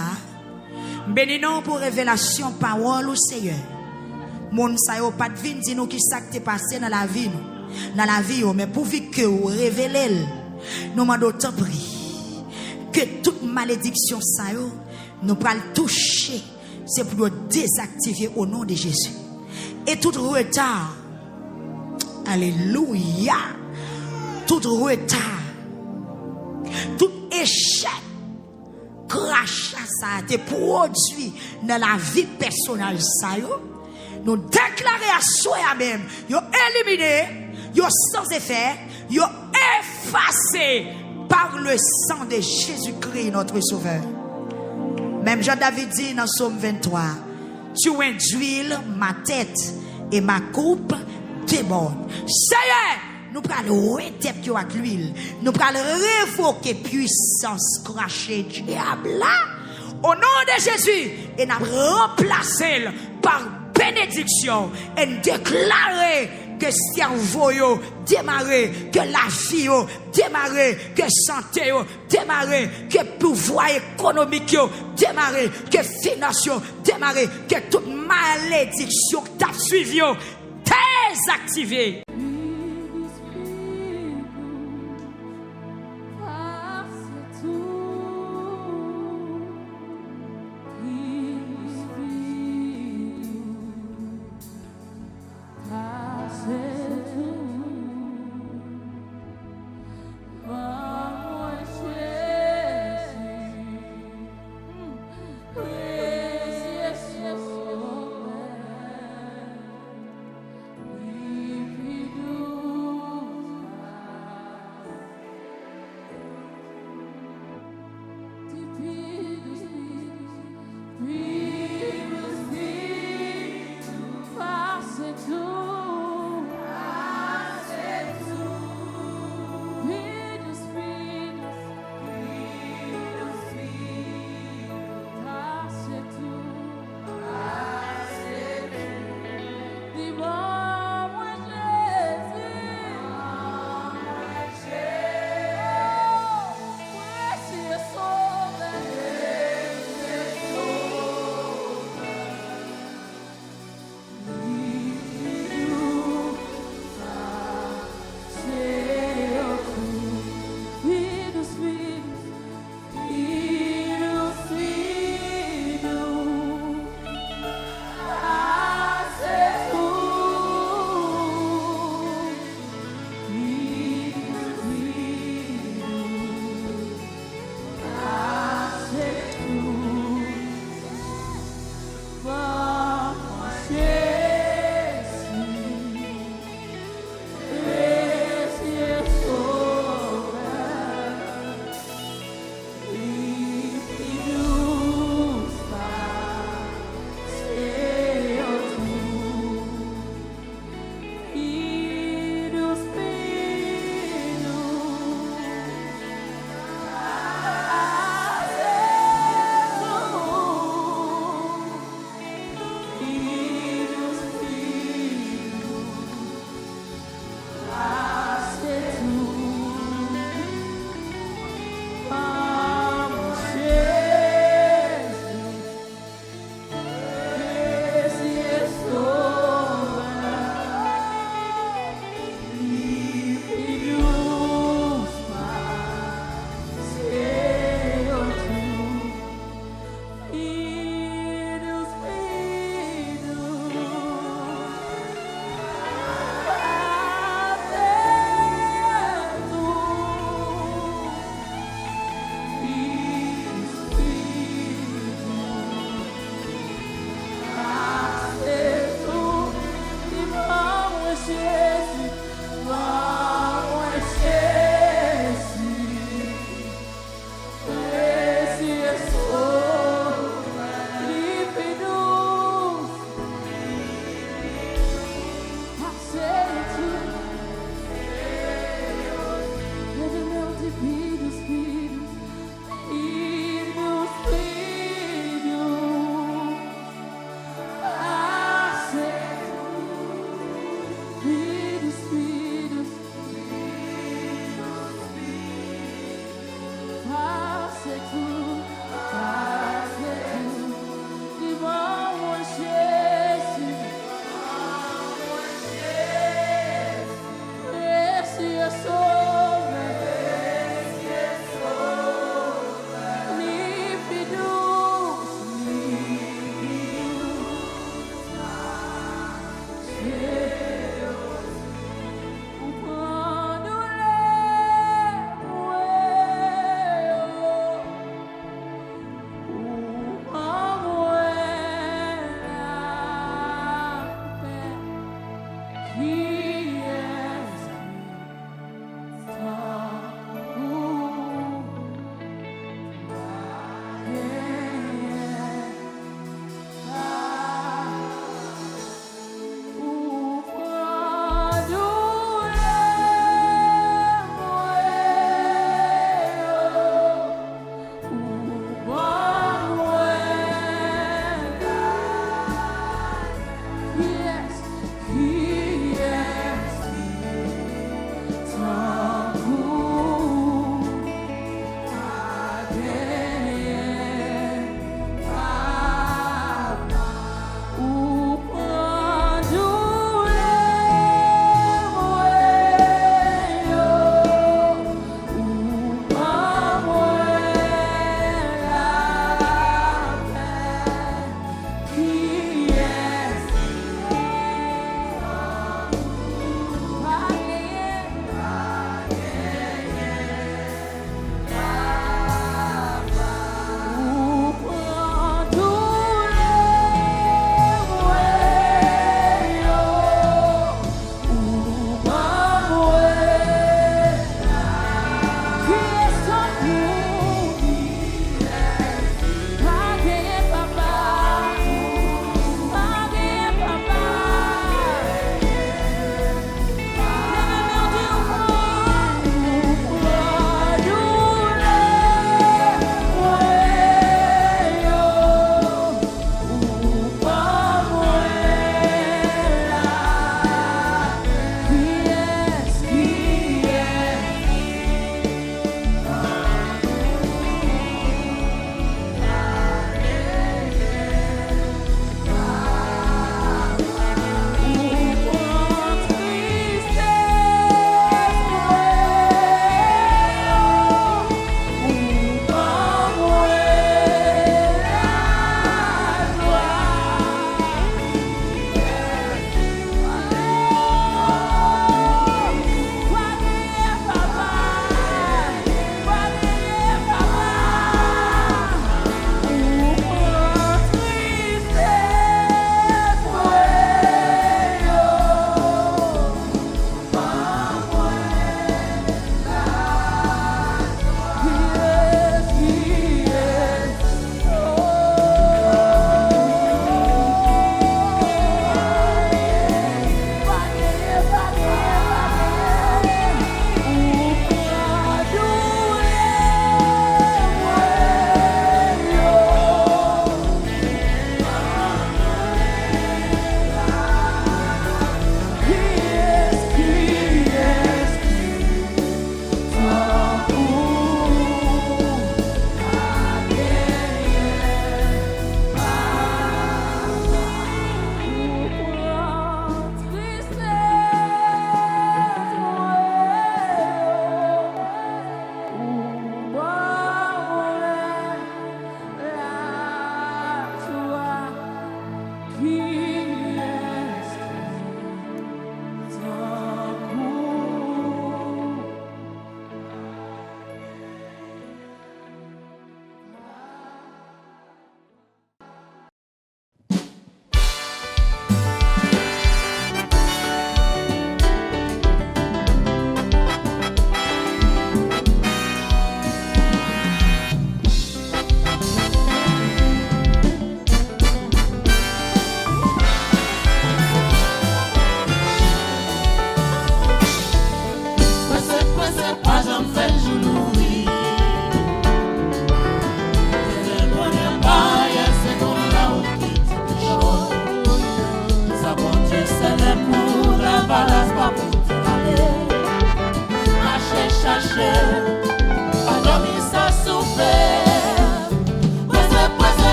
Bénissons pour révélation parole au Seigneur. Mon sa yo pas de vin dit nous qui ça qui passé dans la vie nous. Dans la vie mais pour que vous révélez, nous demandons tant prie que toute malédiction ça yo nous pral toucher, c'est pour nous désactiver au nom de Jésus. Et tout retard, alléluia, tout retard, tout échec, crachat ça a été produit dans la vie personnelle ça yo, nous déclarer à soi même, yo éliminé, yo sans effet, yo effacé par le sang de Jésus-Christ notre sauveur. Même Jean-David dit dans Psaume 23, tu induis ma tête et ma coupe déborde. Seigneur, nous prenons tête avec l'huile. Nous prenons révoquer puissance crachée diable là au nom de Jésus et nous remplacer par bénédiction et déclarer que cerveau yo démarrer, que la vie yo démarrer, que santé yo démarrer, que pouvoir économique yo démarrer, que finance yo démarrer, que toute malédiction t'a suivi yo désactivé.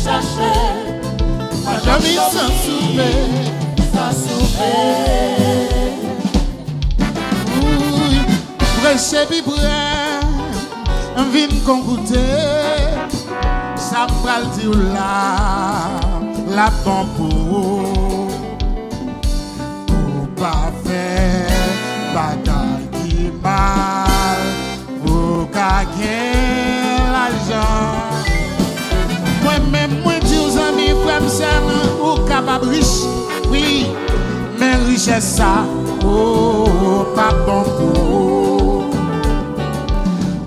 chercher, pas jamais sans souper, sans souper. Oui, prêcher puis prêt, vin qu'on goûter, ça pral dire la bon pour pas faire bagaille qui mal, pour gagner l'argent. Moi-même, moi dis aux amis, frère, ou capable riche, oui, mais richesse ça, oh, pas bon pour,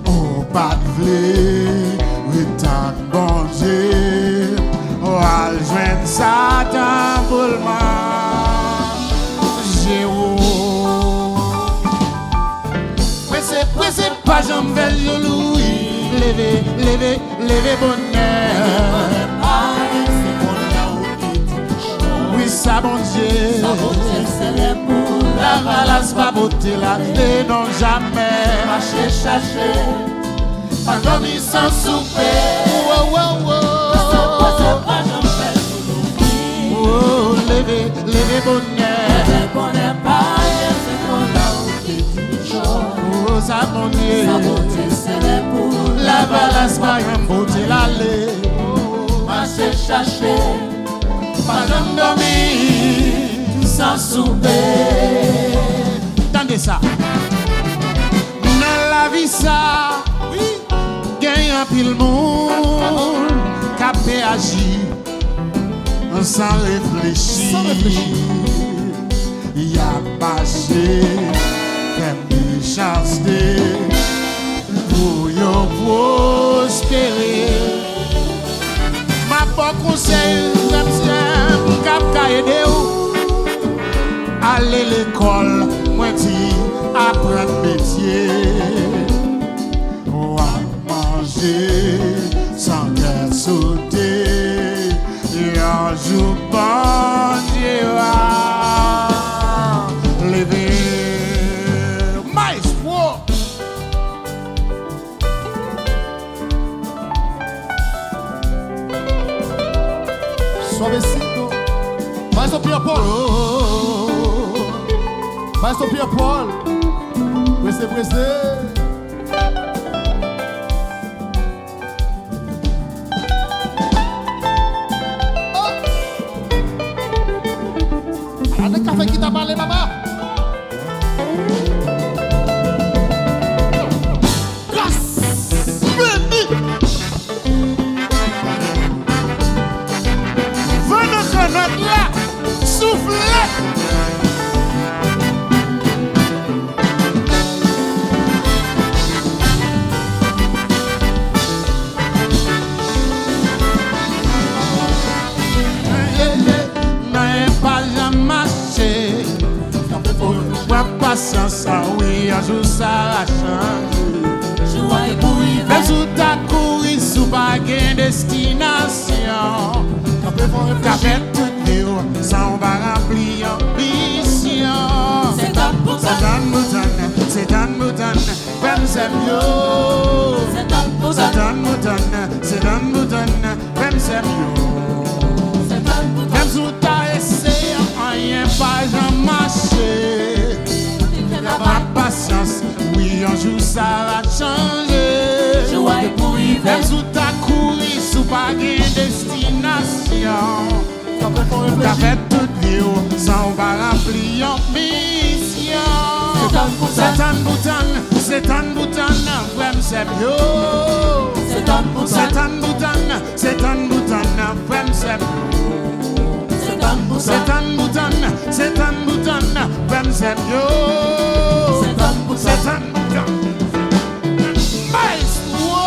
oh, pas de vle, retan bon Dieu, oh, al joindre Satan pour le manger, pressez pas, j'en vais le louis, levez bonheur. Oui, ça bon Dieu, c'est les poules. la balance va beauté la et non jamais. Chercher, Pas dormir sans souper. Oh, oh, oh, pas j'en fais oh. Oh, levez bonheur. bonheur, pas c'est qu'on a oublié du jour. Oh, ça bon Dieu, Sa beauté, c'est les poules. la balance va beauté la lait. Marcher, chercher, Pas dormir sans souper. Attendez ça. Dans la vie ça, oui, gagne un pile monde, capé agir sans réfléchir. Il y a marché, fait méchanceté pour y prospérer. Ma bon conseil, j'aime cap aider ou aller l'école, moi dis apprendre métier, ou à manger sans guerre sauter, et un jour bon Dieu va lever. Maestro! Suavecito. Maestro Pierre Paul. Maestro Pierre Paul. Pressé. Oh. Ada café qui t'a parlé, maman. Soufflez! N'ayez pas jamais marché. Patience, oui, un jour ça va changer. Même sous ta courrier, sous pas de destination. Café tout néo, ça on va remplir ambition. C'est un bouton, comme c'est mieux. C'est un bouton, comme c'est mieux. Même sous ta essai, rien pas jamais marché. La patience, oui, un jour ça va changer. Même sous ta courrier, sous pas de destination. Café tout néo, ça on va remplir ambition. C'est un bouton, vraiment c'est mieux. C'est un bouton, vraiment c'est mieux. C'est un bouton, vraiment c'est mieux. C'est un bouton. Maestro!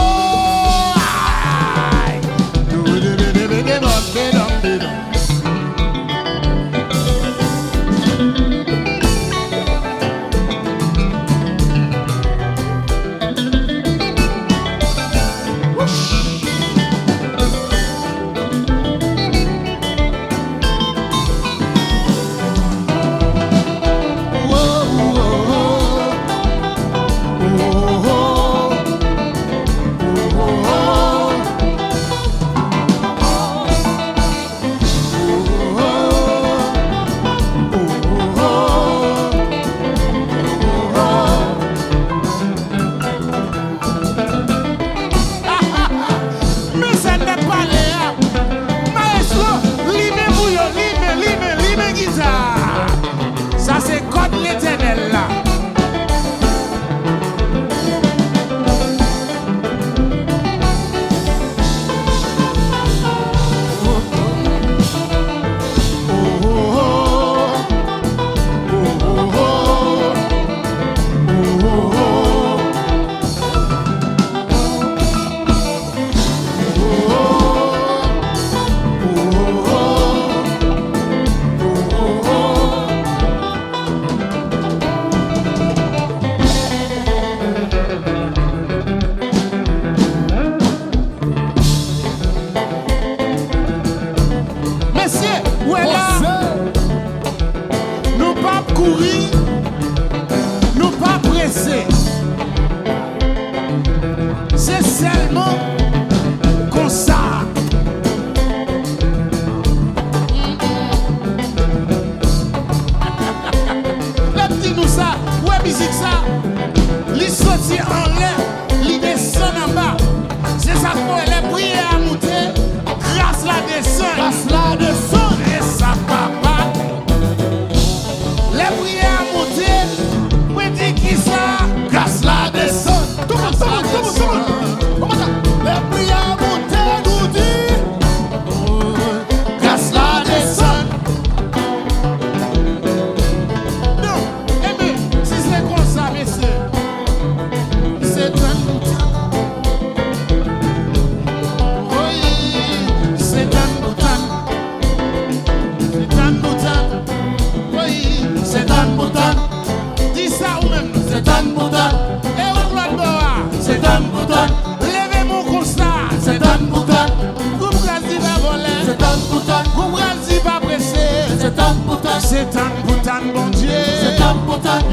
C'est un bouton bon Dieu.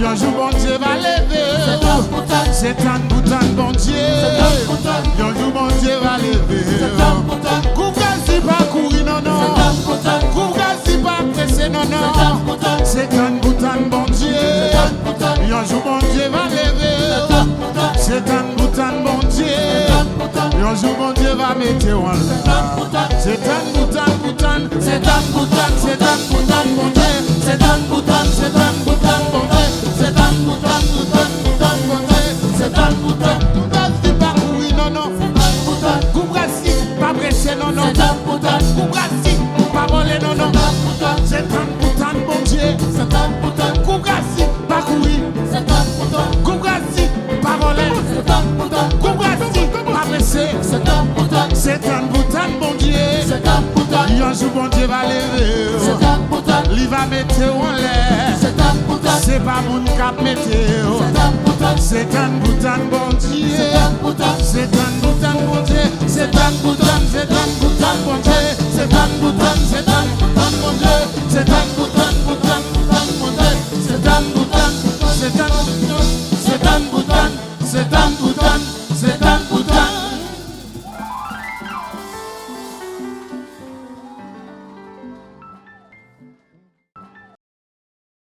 Un jour bon Dieu va lever. C'est un bouton bon Dieu. Un jour bon Dieu va lever. Koukazi pas courir non non. Koukazi pas presser non non. C'est un bouton bon Dieu. Un jour bon Dieu va lever. C'est un bouton bon Dieu. Un jour mon Dieu va mettre en l'air. C'est un bouton, c'est un bouton, c'est un bouton bon Dieu. C'est un bouton, c'est un bouton bon Dieu. C'est un bouton bon Dieu. C'est un bouton. Koukazi pas courir non non. Koukazi pas presser non non. Koukazi pas voler non non. C'est un bouton bon Dieu. Koukazi pas courir. Koukazi pas voler. Koukazi pas presser. C'est un bouton bon Dieu. Un jour bon Dieu va lever. Il va mettre en l'air. C'est pas mon cap météo. C'est un bouton bon Dieu. C'est un bouton bon Dieu. C'est un bouton, c'est un bouton bon Dieu. C'est un bouton, c'est un bouton bon Dieu. C'est un bouton bon Dieu. C'est un bouton, c'est un bouton, c'est un bouton, c'est un bouton, c'est un bouton.